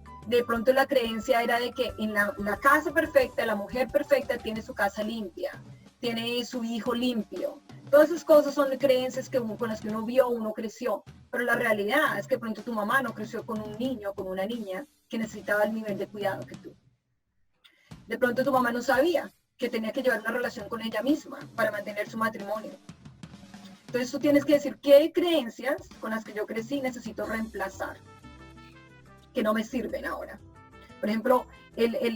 la creencia era de que en la casa perfecta, la mujer perfecta tiene su casa limpia, tiene su hijo limpio. Todas esas cosas son creencias con las que uno vio, uno creció. Pero la realidad es que de pronto tu mamá no creció con un niño, con una niña que necesitaba el nivel de cuidado que tú. De pronto tu mamá no sabía que tenía que llevar una relación con ella misma para mantener su matrimonio. Entonces tú tienes que decir qué creencias con las que yo crecí necesito reemplazar, que no me sirven ahora. Por ejemplo,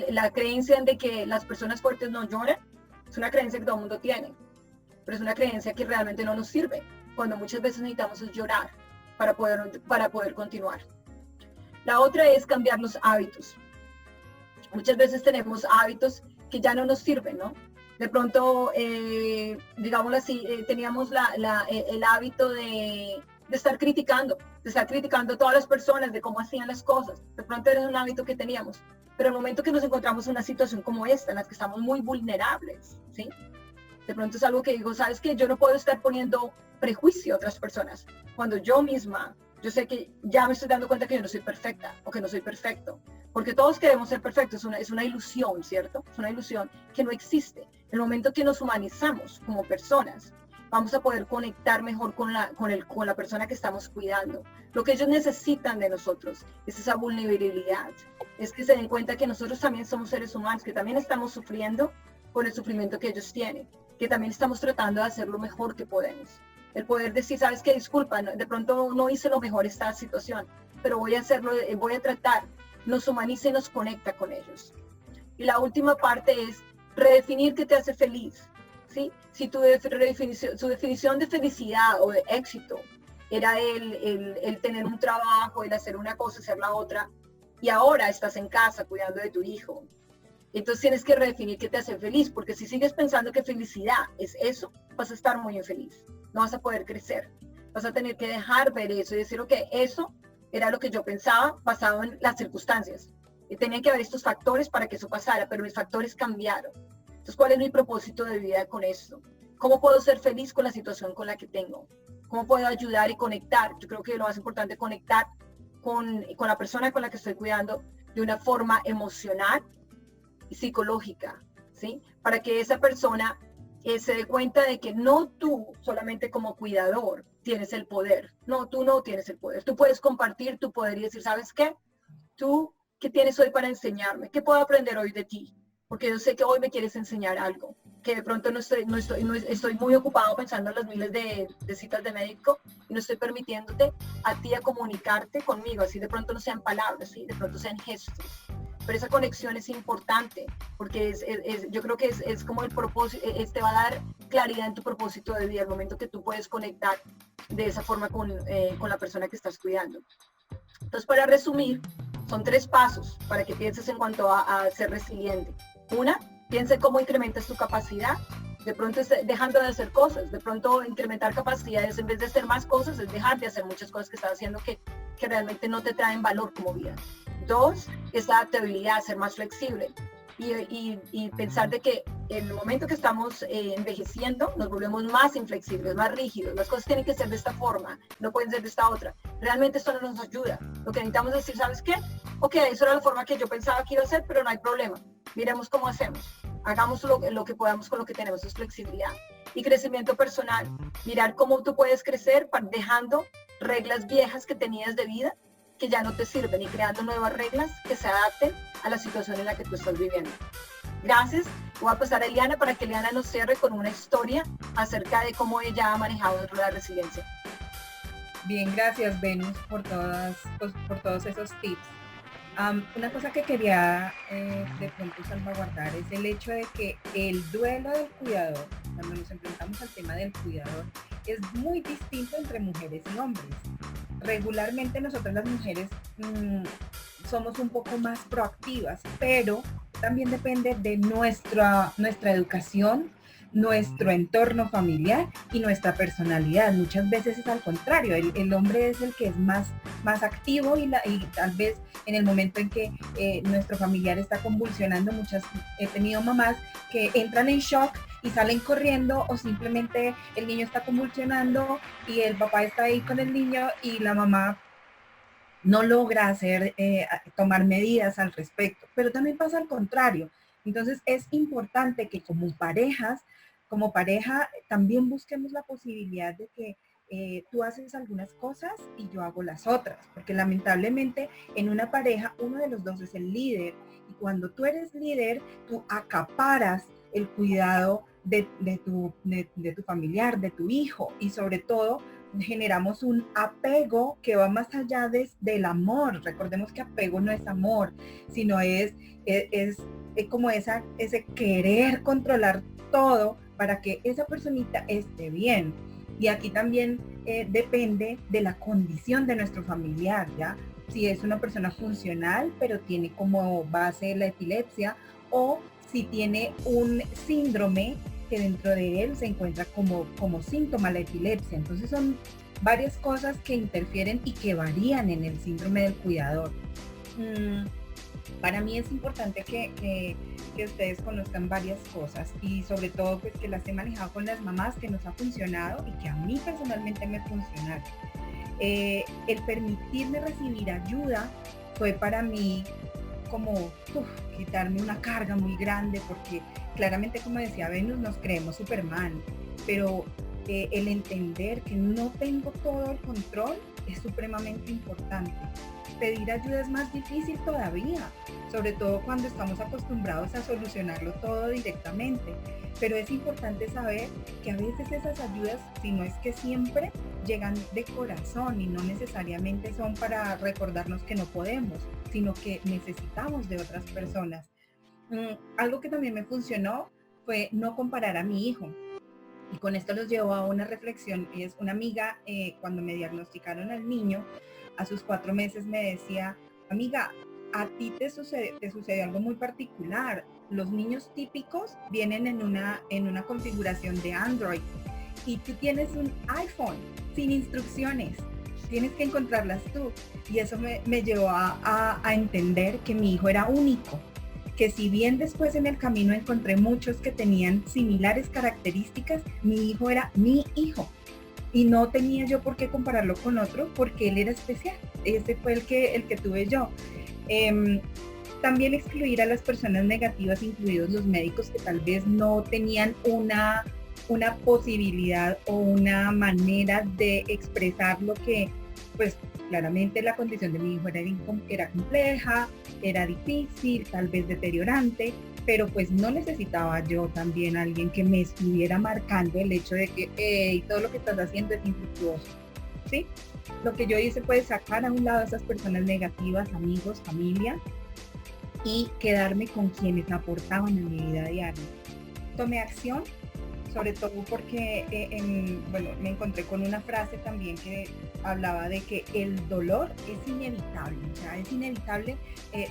la creencia de que las personas fuertes no lloran, es una creencia que todo el mundo tiene, pero es una creencia que realmente no nos sirve, cuando muchas veces necesitamos llorar para poder continuar. La otra es cambiar los hábitos. Muchas veces tenemos hábitos que ya no nos sirven, ¿no? De pronto, digámoslo así, teníamos el hábito de estar criticando a todas las personas de cómo hacían las cosas. De pronto era un hábito que teníamos. Pero el momento que nos encontramos en una situación como esta, en la que estamos muy vulnerables, ¿sí? De pronto es algo que digo, ¿sabes qué? Yo no puedo estar poniendo prejuicio a otras personas. Cuando yo misma, yo sé que ya me estoy dando cuenta que yo no soy perfecta o que no soy perfecto. Porque todos queremos ser perfectos, es una ilusión, ¿cierto? Es una ilusión que no existe. En el momento que nos humanizamos como personas, vamos a poder conectar mejor con la persona que estamos cuidando. Lo que ellos necesitan de nosotros es esa vulnerabilidad. Es que se den cuenta que nosotros también somos seres humanos, que también estamos sufriendo por el sufrimiento que ellos tienen, que también estamos tratando de hacer lo mejor que podemos. El poder decir, ¿sabes qué? Disculpa, de pronto no hice lo mejor esta situación, pero voy a hacerlo, voy a tratar. Nos humaniza y nos conecta con ellos. Y la última parte es redefinir qué te hace feliz, ¿sí? Si tu definición de felicidad o de éxito era el tener un trabajo, el hacer una cosa, hacer la otra, y ahora estás en casa cuidando de tu hijo, entonces tienes que redefinir qué te hace feliz, porque si sigues pensando que felicidad es eso, vas a estar muy infeliz, no vas a poder crecer, vas a tener que dejar ver eso y decir, ok, eso era lo que yo pensaba basado en las circunstancias. Y tenía que haber estos factores para que eso pasara, pero mis factores cambiaron. Entonces, ¿cuál es mi propósito de vida con esto? ¿Cómo puedo ser feliz con la situación con la que tengo? ¿Cómo puedo ayudar y conectar? Yo creo que lo más importante es conectar con la persona con la que estoy cuidando de una forma emocional y psicológica, ¿sí? Para que esa persona se dé cuenta de que no tú solamente como cuidador tienes el poder. No, tú no tienes el poder. Tú puedes compartir tu poder y decir, ¿sabes qué? Tú, ¿qué tienes hoy para enseñarme? ¿Qué puedo aprender hoy de ti? Porque yo sé que hoy me quieres enseñar algo, que de pronto estoy muy ocupado pensando en los miles de citas de médico y no estoy permitiéndote a ti a comunicarte conmigo, así de pronto no sean palabras, ¿sí? De pronto sean gestos. Pero esa conexión es importante, porque yo creo que es como el propósito, te va a dar claridad en tu propósito de vida, el momento que tú puedes conectar de esa forma con la persona que estás cuidando. Entonces, para resumir, son 3 pasos para que pienses en cuanto a ser resiliente. Una, piensa en cómo incrementas tu capacidad. De pronto es dejando de hacer cosas. De pronto incrementar capacidades en vez de hacer más cosas es dejar de hacer muchas cosas que estás haciendo que realmente no te traen valor como vida. 2, es la adaptabilidad, ser más flexible. y pensar de que en el momento que estamos envejeciendo nos volvemos más inflexibles, más rígidos, las cosas tienen que ser de esta forma, no pueden ser de esta otra. Realmente esto no nos ayuda. Lo que necesitamos es decir, ¿sabes qué? Ok, eso era la forma que yo pensaba que iba a ser, pero no hay problema. Miremos cómo hacemos. Hagamos lo que podamos con lo que tenemos, es flexibilidad. Y crecimiento personal, mirar cómo tú puedes crecer dejando reglas viejas que tenías de vida que ya no te sirven y creando nuevas reglas que se adapten a la situación en la que tú estás viviendo. Gracias. Voy a pasar a Eliana para que Eliana nos cierre con una historia acerca de cómo ella ha manejado la resiliencia. Bien, gracias Venus por todos esos tips. Una cosa que quería de pronto salvaguardar es el hecho de que el duelo del cuidador, cuando nos enfrentamos al tema del cuidador, es muy distinto entre mujeres y hombres. Regularmente nosotras las mujeres somos un poco más proactivas, pero también depende de nuestra educación, nuestro entorno familiar y nuestra personalidad. Muchas veces es al contrario, el hombre es el que es más activo y tal vez en el momento en que nuestro familiar está convulsionando, he tenido mamás que entran en shock y salen corriendo, o simplemente el niño está convulsionando y el papá está ahí con el niño y la mamá no logra tomar medidas al respecto. Pero también pasa al contrario. Entonces es importante que como pareja también busquemos la posibilidad de que tú haces algunas cosas y yo hago las otras, porque lamentablemente en una pareja uno de los dos es el líder, y cuando tú eres líder, tú acaparas el cuidado de tu familiar, de tu hijo, y sobre todo generamos un apego que va más allá del amor. Recordemos que apego no es amor, sino es como ese querer controlar todo para que esa personita esté bien. Y aquí también depende de la condición de nuestro familiar, ¿ya? Si es una persona funcional, pero tiene como base la epilepsia, o si tiene un síndrome que dentro de él se encuentra como síntoma la epilepsia. Entonces son varias cosas que interfieren y que varían en el síndrome del cuidador. Para mí es importante que ustedes conozcan varias cosas, y sobre todo pues que las he manejado con las mamás, que nos ha funcionado y que a mí personalmente me funciona. El permitirme recibir ayuda fue para mí como quitarme una carga muy grande, porque claramente, como decía Venus, nos creemos Superman, pero el entender que no tengo todo el control es supremamente importante. Pedir ayuda es más difícil todavía, sobre todo cuando estamos acostumbrados a solucionarlo todo directamente, pero es importante saber que a veces esas ayudas, si no es que siempre, llegan de corazón y no necesariamente son para recordarnos que no podemos, sino que necesitamos de otras personas. Algo que también me funcionó fue no comparar a mi hijo. Y con esto los llevo a una reflexión. Es una amiga, cuando me diagnosticaron al niño, a sus 4 meses me decía: amiga, a ti te sucedió algo muy particular. Los niños típicos vienen en una configuración de Android, y tú tienes un iPhone sin instrucciones. Tienes que encontrarlas tú. Y eso me llevó a entender que mi hijo era único, que si bien después en el camino encontré muchos que tenían similares características, mi hijo era mi hijo. Y no tenía yo por qué compararlo con otro, porque él era especial. Ese fue el que tuve yo. También excluir a las personas negativas, incluidos los médicos, que tal vez no tenían una posibilidad o una manera de expresar lo que, pues claramente la condición de mi hijo era compleja, era difícil, tal vez deteriorante, pero pues no necesitaba yo también a alguien que me estuviera marcando el hecho de que todo lo que estás haciendo es infructuoso, ¿sí? Lo que yo hice fue sacar a un lado a esas personas negativas, amigos, familia, y quedarme con quienes aportaban en mi vida diaria. Tomé acción, sobre todo porque me encontré con una frase también que hablaba de que el dolor es inevitable, o sea, es inevitable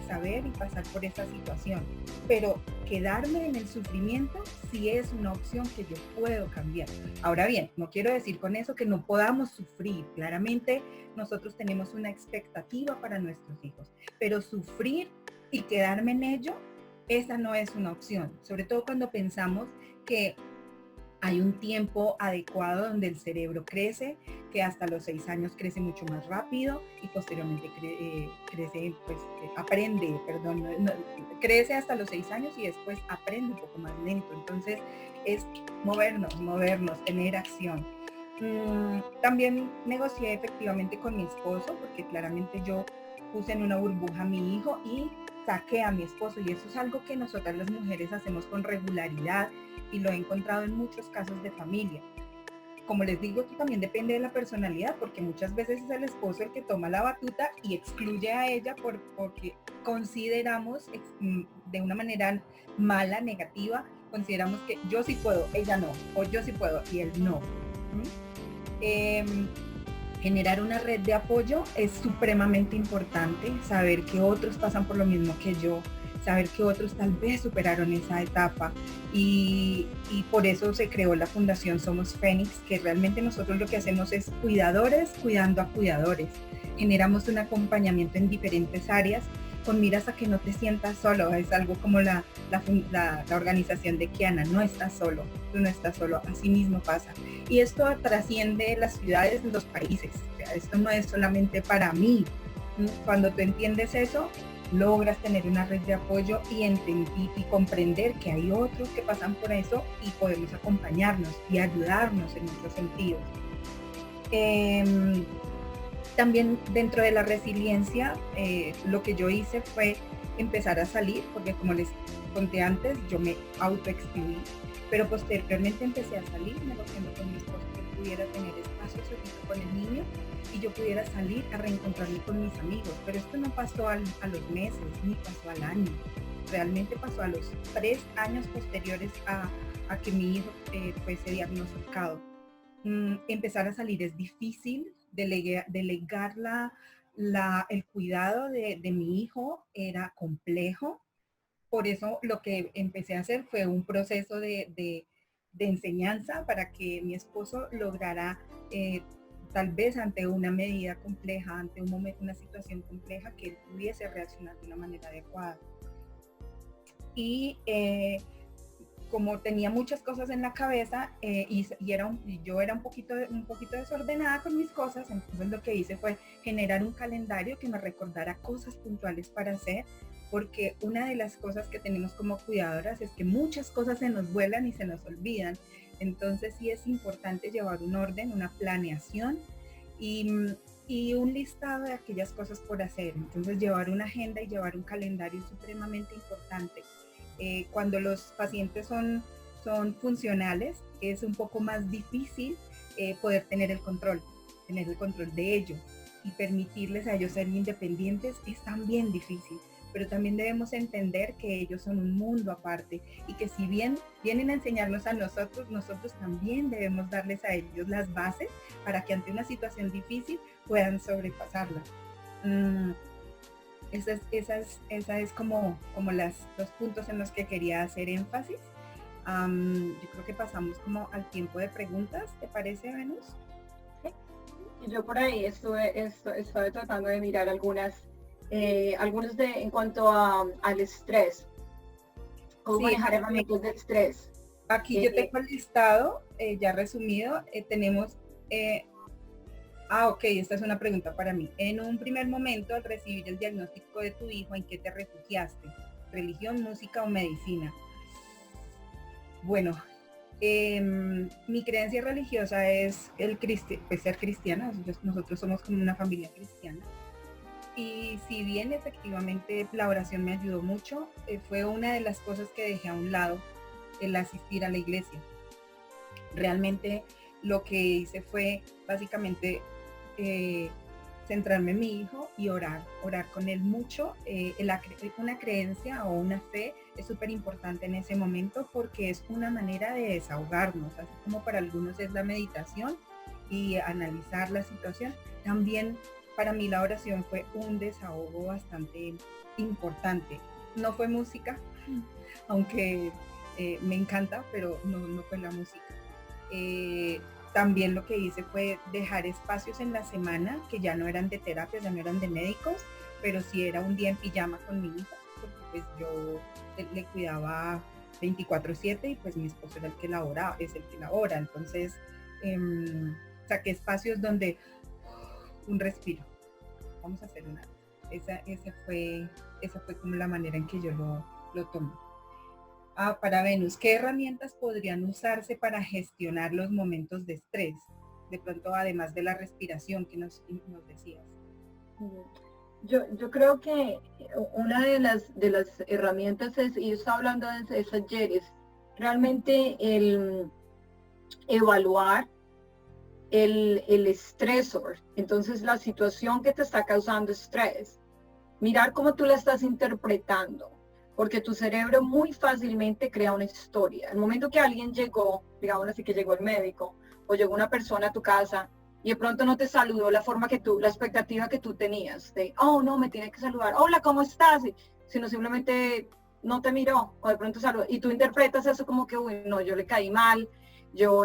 saber y pasar por esa situación, pero quedarme en el sufrimiento sí es una opción que yo puedo cambiar. Ahora bien, no quiero decir con eso que no podamos sufrir. Claramente nosotros tenemos una expectativa para nuestros hijos, pero sufrir y quedarme en ello esa no es una opción, sobre todo cuando pensamos que hay un tiempo adecuado donde el cerebro crece, que hasta los 6 años crece mucho más rápido y posteriormente crece, pues aprende, perdón, crece hasta los 6 años y después aprende un poco más lento. Entonces es movernos, tener acción. También negocié efectivamente con mi esposo, porque claramente yo puse en una burbuja a mi hijo y saqué a mi esposo, y eso es algo que nosotras las mujeres hacemos con regularidad y lo he encontrado en muchos casos de familia. Como les digo, esto también depende de la personalidad, porque muchas veces es el esposo el que toma la batuta y excluye a ella porque consideramos de una manera mala, negativa, consideramos que yo sí puedo, ella no, o yo sí puedo y él no. Generar una red de apoyo es supremamente importante, saber que otros pasan por lo mismo que yo, saber que otros tal vez superaron esa etapa y por eso se creó la Fundación Somos Fénix, que realmente nosotros lo que hacemos es cuidadores cuidando a cuidadores. Generamos un acompañamiento en diferentes áreas con miras a que no te sientas solo. Es algo como la organización de Kiana, no estás solo, tú no estás solo, así mismo pasa. Y esto trasciende las ciudades, los países. O sea, esto no es solamente para mí. Cuando tú entiendes eso, logras tener una red de apoyo y entender y comprender que hay otros que pasan por eso y podemos acompañarnos y ayudarnos en muchos sentidos. También dentro de la resiliencia, lo que yo hice fue empezar a salir, porque como les conté antes, yo me autoexcluí, pero posteriormente empecé a salir, negociando con mi esposo que pudiera tener espacio solito con el niño y yo pudiera salir a reencontrarme con mis amigos. Pero esto no pasó a los meses, ni pasó al año. Realmente pasó a los 3 años posteriores a que mi hijo fuese diagnosticado. Empezar a salir es difícil, delegar el cuidado de mi hijo era complejo. Por eso lo que empecé a hacer fue un proceso de enseñanza para que mi esposo lograra, tal vez ante una medida compleja, ante una situación compleja, que él pudiese reaccionar de una manera adecuada. Y como tenía muchas cosas en la cabeza yo era un poquito desordenada con mis cosas, entonces lo que hice fue generar un calendario que me recordara cosas puntuales para hacer, porque una de las cosas que tenemos como cuidadoras es que muchas cosas se nos vuelan y se nos olvidan. Entonces sí es importante llevar un orden, una planeación y un listado de aquellas cosas por hacer. Entonces llevar una agenda y llevar un calendario es supremamente importante. Cuando los pacientes son funcionales, es un poco más difícil poder tener el control de ellos, y permitirles a ellos ser independientes es también difícil, pero también debemos entender que ellos son un mundo aparte y que si bien vienen a enseñarnos a nosotros, nosotros también debemos darles a ellos las bases para que ante una situación difícil puedan sobrepasarla. Esa es como los puntos en los que quería hacer énfasis. Yo creo que pasamos como al tiempo de preguntas, ¿te parece, Venus? Yo por ahí estuve tratando de mirar algunos en cuanto al estrés, cómo manejar herramientas de estrés. Aquí yo tengo el listado ya resumido. Tenemos ok, esta es una pregunta para mí. En un primer momento, al recibir el diagnóstico de tu hijo, ¿en qué te refugiaste? ¿Religión, música o medicina? Bueno, mi creencia religiosa es ser cristiana. Nosotros somos como una familia cristiana. Y si bien efectivamente la oración me ayudó mucho, fue una de las cosas que dejé a un lado, el asistir a la iglesia. Realmente lo que hice fue básicamente centrarme en mi hijo y orar con él mucho. Una creencia o una fe es súper importante en ese momento porque es una manera de desahogarnos, así como para algunos es la meditación y analizar la situación. También para mí la oración fue un desahogo bastante importante. No fue música, aunque me encanta, pero no fue la música. También lo que hice fue dejar espacios en la semana que ya no eran de terapia, ya no eran de médicos, pero sí era un día en pijama con mi hijo, porque pues yo le cuidaba 24/7 y pues mi esposo era el que labora, es el que labora. Entonces, saqué espacios donde un respiro, vamos a hacer una. Esa fue como la manera en que yo lo tomé. Para Venus, ¿qué herramientas podrían usarse para gestionar los momentos de estrés? De pronto, además de la respiración que nos decías. Yo creo que una de las herramientas es, y yo estaba hablando de eso ayer, es realmente el evaluar el estresor. Entonces, la situación que te está causando estrés, mirar cómo tú la estás interpretando, porque tu cerebro muy fácilmente crea una historia. El momento que alguien llegó, digamos así, que llegó el médico, o llegó una persona a tu casa, y de pronto no te saludó la expectativa que tú tenías, de, oh, no, me tiene que saludar, hola, ¿cómo estás? Sino simplemente no te miró, o de pronto saludó, y tú interpretas eso como que, uy, no, yo le caí mal,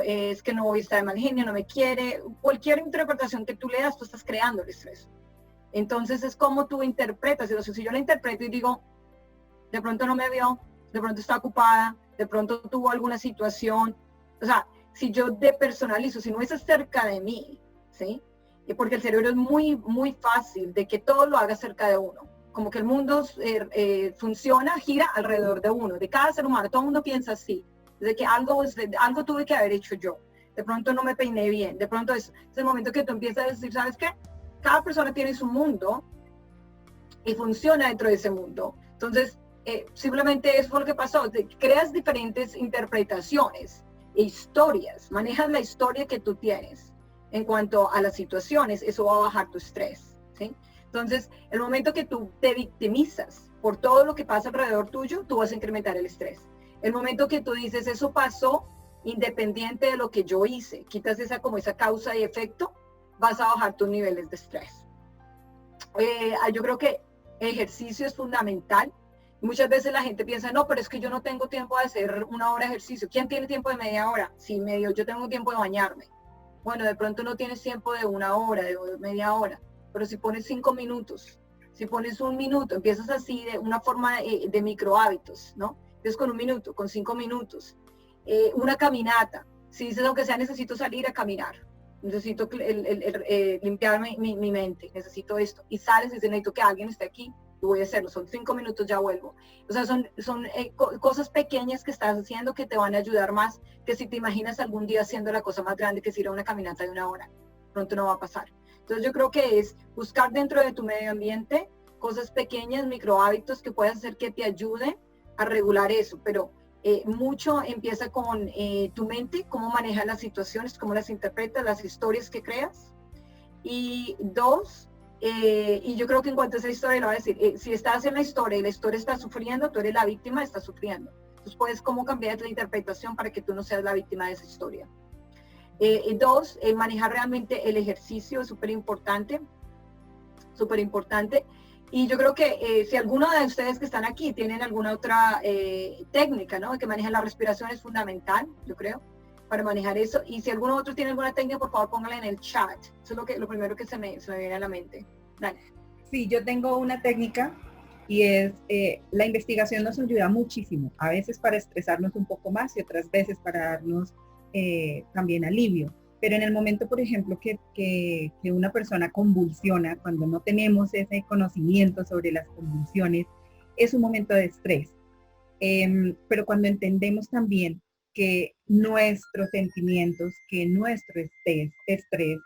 es que no está de mal genio, no me quiere. Cualquier interpretación que tú le das, tú estás creando el estrés. Entonces es como tú interpretas. Si yo la interpreto y digo, de pronto no me vio, de pronto está ocupada, de pronto tuvo alguna situación. O sea, si yo depersonalizo, si no es cerca de mí, ¿sí? Porque el cerebro es muy, muy fácil de que todo lo haga cerca de uno. Como que el mundo funciona, gira alrededor de uno, de cada ser humano. Todo el mundo piensa así, de que algo tuve que haber hecho yo. De pronto no me peiné bien, de pronto es el momento que tú empiezas a decir, ¿sabes qué? Cada persona tiene su mundo y funciona dentro de ese mundo. Entonces, simplemente eso fue lo que pasó. Creas diferentes interpretaciones e historias, manejas la historia que tú tienes en cuanto a las situaciones, eso va a bajar tu estrés, ¿sí? Entonces, el momento que tú te victimizas por todo lo que pasa alrededor tuyo, tú vas a incrementar el estrés. El momento que tú dices, eso pasó independiente de lo que yo hice, quitas esa causa y efecto, vas a bajar tus niveles de estrés. Yo creo que ejercicio es fundamental. Muchas veces la gente piensa, no, pero es que yo no tengo tiempo de hacer 1 hora de ejercicio. ¿Quién tiene tiempo de media hora? Sí, yo tengo tiempo de bañarme. Bueno, de pronto no tienes tiempo de 1 hora, de media hora, pero si pones 5 minutos, si pones 1 minuto, empiezas así de una forma de micro hábitos, ¿no? Entonces con 1 minuto, con 5 minutos, una caminata. Si dices, aunque sea, necesito salir a caminar, necesito limpiar mi mente, necesito esto, y sales y dices, necesito que alguien esté aquí, y voy a hacerlo, son 5 minutos, ya vuelvo. O sea, son cosas pequeñas que estás haciendo que te van a ayudar más que si te imaginas algún día haciendo la cosa más grande que es ir a una caminata de 1 hora. Pronto no va a pasar. Entonces yo creo que es buscar dentro de tu medio ambiente cosas pequeñas, micro hábitos que puedas hacer que te ayuden a regular eso, pero mucho empieza con tu mente, cómo manejas las situaciones, cómo las interpretas, las historias que creas. Y 2, y yo creo que en cuanto a esa historia, lo voy a decir, si estás en la historia y la historia está sufriendo, tú eres la víctima, estás sufriendo. Entonces puedes cómo cambiar la interpretación para que tú no seas la víctima de esa historia. 2, manejar realmente el ejercicio es súper importante, súper importante. Y yo creo que si alguno de ustedes que están aquí tienen alguna otra técnica, ¿no? Que maneja la respiración es fundamental, yo creo, para manejar eso. Y si alguno otro tiene alguna técnica, por favor, póngala en el chat. Eso es lo primero que se me viene a la mente. Dale. Sí, yo tengo una técnica y es, la investigación nos ayuda muchísimo, a veces para estresarnos un poco más y otras veces para darnos también alivio. Pero en el momento, por ejemplo, que una persona convulsiona, cuando no tenemos ese conocimiento sobre las convulsiones, es un momento de estrés. Pero cuando entendemos también que nuestros sentimientos, que nuestro estrés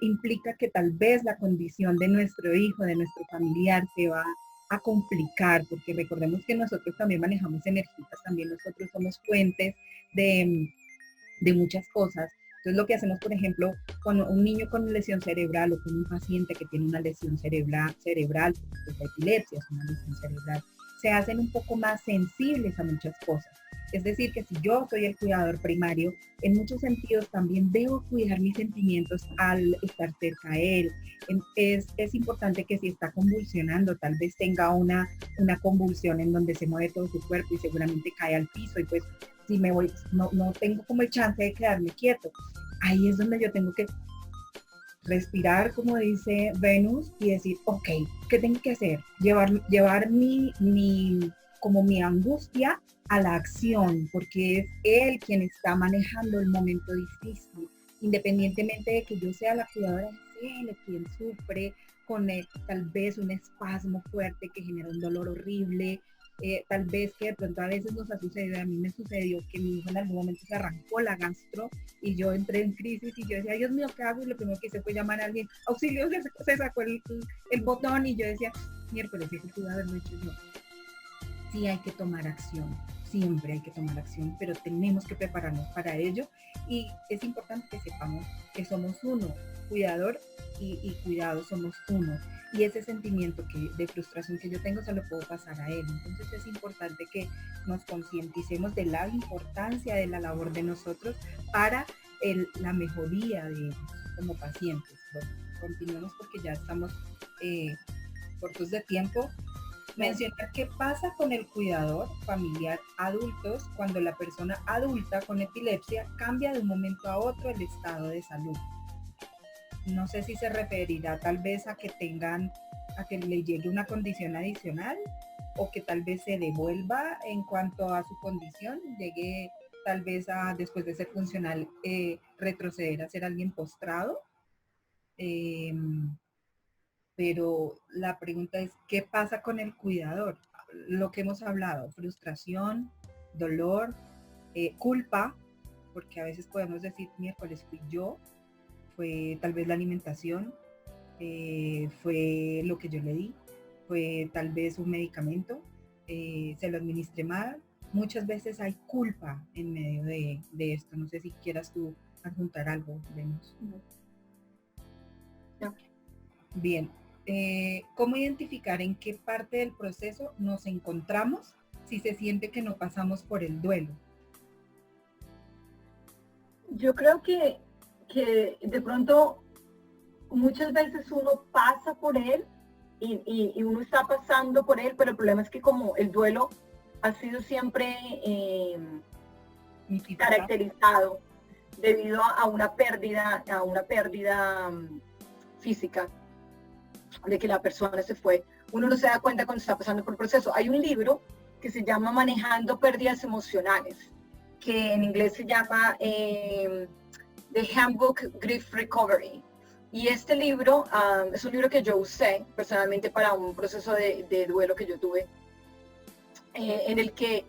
implica que tal vez la condición de nuestro hijo, de nuestro familiar, se va a complicar, porque recordemos que nosotros también manejamos energías, también nosotros somos fuentes de muchas cosas. Entonces lo que hacemos, por ejemplo, con un niño con lesión cerebral o con un paciente que tiene una lesión cerebral, pues la epilepsia es una lesión cerebral, se hacen un poco más sensibles a muchas cosas. Es decir, que si yo soy el cuidador primario, en muchos sentidos también debo cuidar mis sentimientos al estar cerca de él. Es importante que si está convulsionando, tal vez tenga una convulsión en donde se mueve todo su cuerpo y seguramente cae al piso y pues si me voy, no tengo como el chance de quedarme quieto. Ahí es donde yo tengo que respirar, como dice Venus, y decir, ok, ¿qué tengo que hacer? Llevar mi como mi angustia a la acción, porque es él quien está manejando el momento difícil, independientemente de que yo sea la cuidadora, es él quien sufre con tal vez un espasmo fuerte que genera un dolor horrible, tal vez que de pronto a veces nos ha sucedido, a mí me sucedió que mi hijo en algún momento se arrancó la gastro y yo entré en crisis y yo decía, Dios mío, ¿qué hago? Y lo primero que hice fue llamar a alguien, auxilio, se sacó el botón y yo decía, miércoles, eso pude haberlo hecho yo. Sí hay que tomar acción, siempre hay que tomar acción, pero tenemos que prepararnos para ello y es importante que sepamos que somos uno, cuidador y cuidado somos uno. Y ese sentimiento de frustración que yo tengo se lo puedo pasar a él. Entonces es importante que nos concienticemos de la importancia de la labor de nosotros para la mejoría de ellos como pacientes. Bueno, continuemos porque ya estamos cortos de tiempo. Mencionar qué pasa con el cuidador familiar adultos cuando la persona adulta con epilepsia cambia de un momento a otro el estado de salud. No sé si se referirá tal vez a que le llegue una condición adicional o que tal vez se devuelva en cuanto a su condición, llegue tal vez a, después de ser funcional, retroceder a ser alguien postrado. Pero la pregunta es, ¿qué pasa con el cuidador? Lo que hemos hablado, frustración, dolor, culpa, porque a veces podemos decir, miércoles fui yo, fue tal vez la alimentación, fue lo que yo le di, fue tal vez un medicamento, se lo administré mal. Muchas veces hay culpa en medio de esto. No sé si quieras tú adjuntar algo, Venus. No. Bien, ¿cómo identificar en qué parte del proceso nos encontramos si se siente que no pasamos por el duelo? Yo creo que de pronto muchas veces uno pasa por él y uno está pasando por él, pero el problema es que como el duelo ha sido siempre caracterizado debido a una pérdida física, de que la persona se fue, uno no se da cuenta cuando está pasando por el proceso. Hay un libro que se llama Manejando Pérdidas Emocionales, que en inglés se llama The Handbook Grief Recovery. Y este libro es un libro que yo usé personalmente para un proceso de duelo que yo tuve, en el que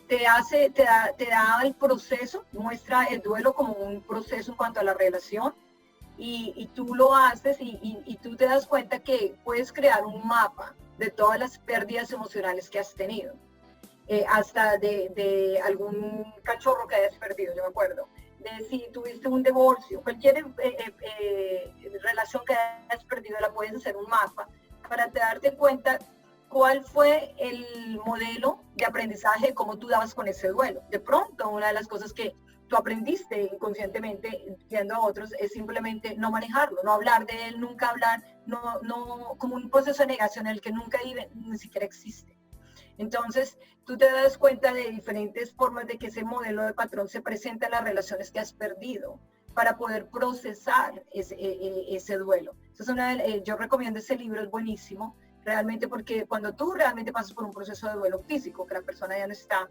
te da el proceso, muestra el duelo como un proceso en cuanto a la relación, y tú lo haces y tú te das cuenta que puedes crear un mapa de todas las pérdidas emocionales que has tenido, hasta de algún cachorro que hayas perdido, yo me acuerdo, de si tuviste un divorcio, cualquier relación que hayas perdido, la puedes hacer un mapa para darte cuenta cuál fue el modelo de aprendizaje, cómo tú dabas con ese duelo. De pronto, una de las cosas que tú aprendiste inconscientemente viendo a otros es simplemente no manejarlo, no hablar de él, nunca hablar, no como un proceso de negación en el que nunca ni siquiera existe. Entonces, tú te das cuenta de diferentes formas de que ese modelo de patrón se presenta en las relaciones que has perdido para poder procesar ese duelo. Entonces, yo recomiendo ese libro, es buenísimo, realmente, porque cuando tú realmente pasas por un proceso de duelo físico, que la persona ya no está,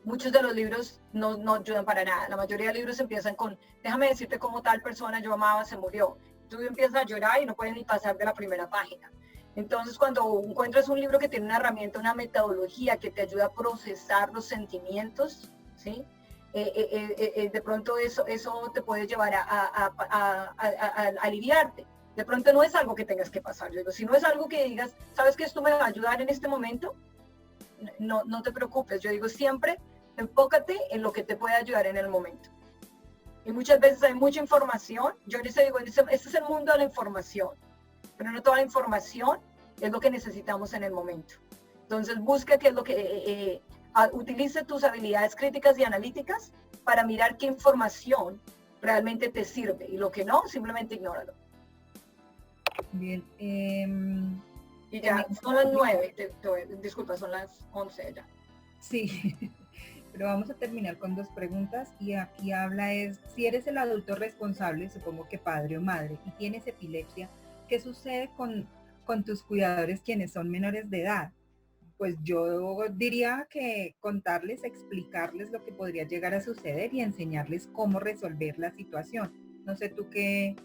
muchos de los libros no ayudan para nada. La mayoría de libros empiezan con, déjame decirte cómo tal persona yo amaba se murió. Tú empiezas a llorar y no puedes ni pasar de la primera página. Entonces, cuando encuentras un libro que tiene una herramienta, una metodología que te ayuda a procesar los sentimientos, ¿sí? De pronto eso te puede llevar a aliviarte. De pronto no es algo que tengas que pasar. Yo digo, si no es algo que digas, ¿sabes que esto me va a ayudar en este momento? No te preocupes. Yo digo, siempre enfócate en lo que te puede ayudar en el momento. Y muchas veces hay mucha información. Yo les digo, este es el mundo de la información, pero no toda la información es lo que necesitamos en el momento. Entonces busca qué es lo que utilice tus habilidades críticas y analíticas para mirar qué información realmente te sirve, y lo que no, simplemente ignóralo. Bien. Y ya, son las 9, disculpa, son las 11 ya. Sí, pero vamos a terminar con 2 preguntas, y aquí habla es, si eres el adulto responsable, supongo que padre o madre, y tienes epilepsia, ¿qué sucede con tus cuidadores quienes son menores de edad? pues yo diría que contarles, explicarles lo que podría llegar a suceder y enseñarles cómo resolver la situación. No sé tú qué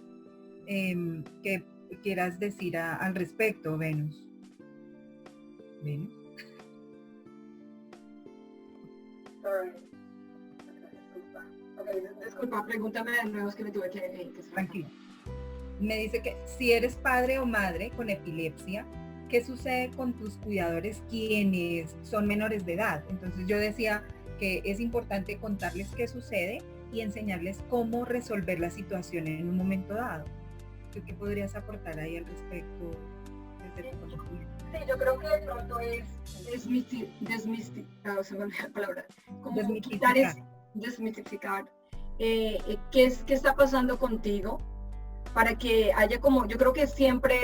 quieras decir al respecto, Venus. ¿Venus? Disculpa, pregúntame de nuevo, es que me tuve que Tranquilo. Me dice que si eres padre o madre con epilepsia, ¿qué sucede con tus cuidadores quienes son menores de edad? Entonces yo decía que es importante contarles qué sucede y enseñarles cómo resolver la situación en un momento dado. ¿Tú qué podrías aportar ahí al respecto desde tu conocimiento? Sí, yo creo que de pronto es desmitificar, se me olvidó la palabra, como desmitificar qué está pasando contigo, para que haya como, yo creo que siempre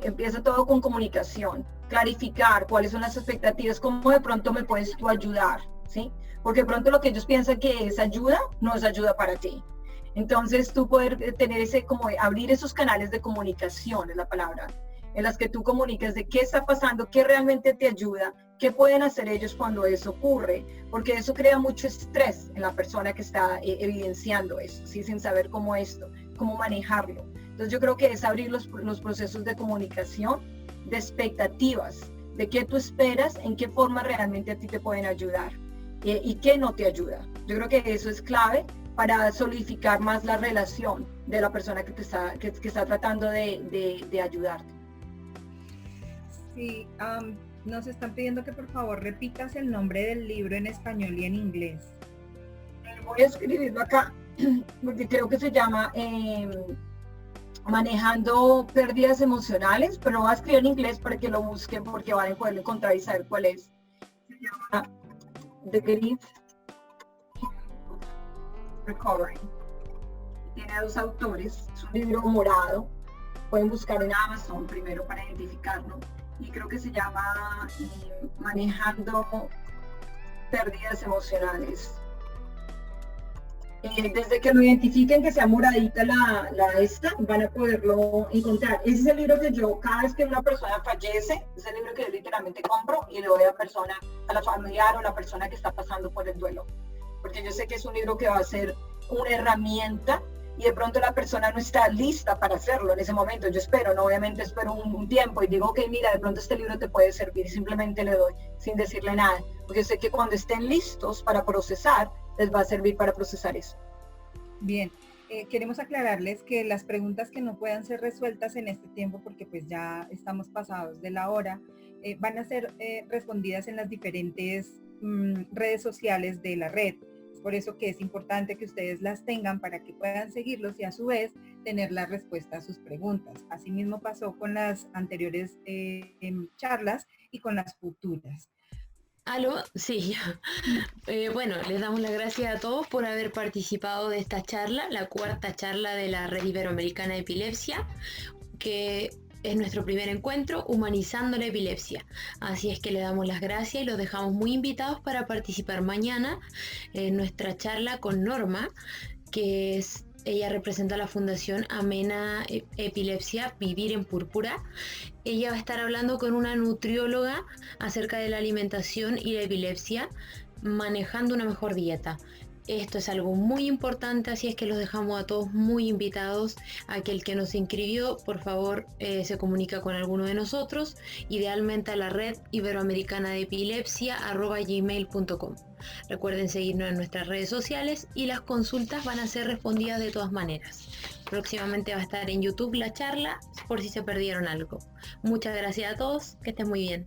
empieza todo con comunicación, clarificar cuáles son las expectativas, cómo de pronto me puedes tú ayudar, ¿sí? Porque de pronto lo que ellos piensan que es ayuda, no es ayuda para ti. Entonces tú poder tener como abrir esos canales de comunicación, es la palabra, en las que tú comunicas de qué está pasando, qué realmente te ayuda, qué pueden hacer ellos cuando eso ocurre, porque eso crea mucho estrés en la persona que está evidenciando eso, ¿sí? Sin saber cómo manejarlo. Entonces yo creo que es abrir los procesos de comunicación, de expectativas, de qué tú esperas, en qué forma realmente a ti te pueden ayudar y qué no te ayuda. Yo creo que eso es clave para solidificar más la relación de la persona que está tratando de ayudarte. Sí, nos están pidiendo que por favor repitas el nombre del libro en español y en inglés. Voy a escribirlo acá, porque creo que se llama Manejando pérdidas emocionales, pero lo voy a escribir en inglés para que lo busquen, porque van a poderlo encontrar y saber cuál es. Se llama The Grief Recovery. Tiene 2 autores, es un libro morado, pueden buscar en Amazon primero para identificarlo, y creo que se llama Manejando pérdidas emocionales. Desde que lo identifiquen, que sea moradita van a poderlo encontrar. Ese es el libro que yo, cada vez que una persona fallece, es el libro que yo literalmente compro y le doy a la familiar o la persona que está pasando por el duelo. Porque yo sé que es un libro que va a ser una herramienta y de pronto la persona no está lista para hacerlo en ese momento. Yo espero, ¿no? Obviamente espero un tiempo y digo, ok, mira, de pronto este libro te puede servir, y simplemente le doy sin decirle nada. Porque yo sé que cuando estén listos para procesar, les va a servir para procesar eso. Bien, queremos aclararles que las preguntas que no puedan ser resueltas en este tiempo, porque pues ya estamos pasados de la hora, van a ser respondidas en las diferentes redes sociales de la red. Es por eso que es importante que ustedes las tengan para que puedan seguirlos y a su vez tener la respuesta a sus preguntas. Asimismo pasó con las anteriores charlas y con las futuras. ¿Aló? Sí. Bueno, les damos las gracias a todos por haber participado de esta charla, la 4ª charla de la Red Iberoamericana de Epilepsia, que es nuestro primer encuentro humanizando la epilepsia. Así es que le damos las gracias y los dejamos muy invitados para participar mañana en nuestra charla con Norma, que ella representa la Fundación Amena Epilepsia Vivir en Púrpura. Ella va a estar hablando con una nutrióloga acerca de la alimentación y la epilepsia, manejando una mejor dieta. Esto es algo muy importante, así es que los dejamos a todos muy invitados. Aquel que nos inscribió, por favor, se comunica con alguno de nosotros, idealmente a la red iberoamericana de epilepsia @gmail.com. Recuerden seguirnos en nuestras redes sociales y las consultas van a ser respondidas de todas maneras. Próximamente va a estar en YouTube la charla por si se perdieron algo. Muchas gracias a todos, que estén muy bien.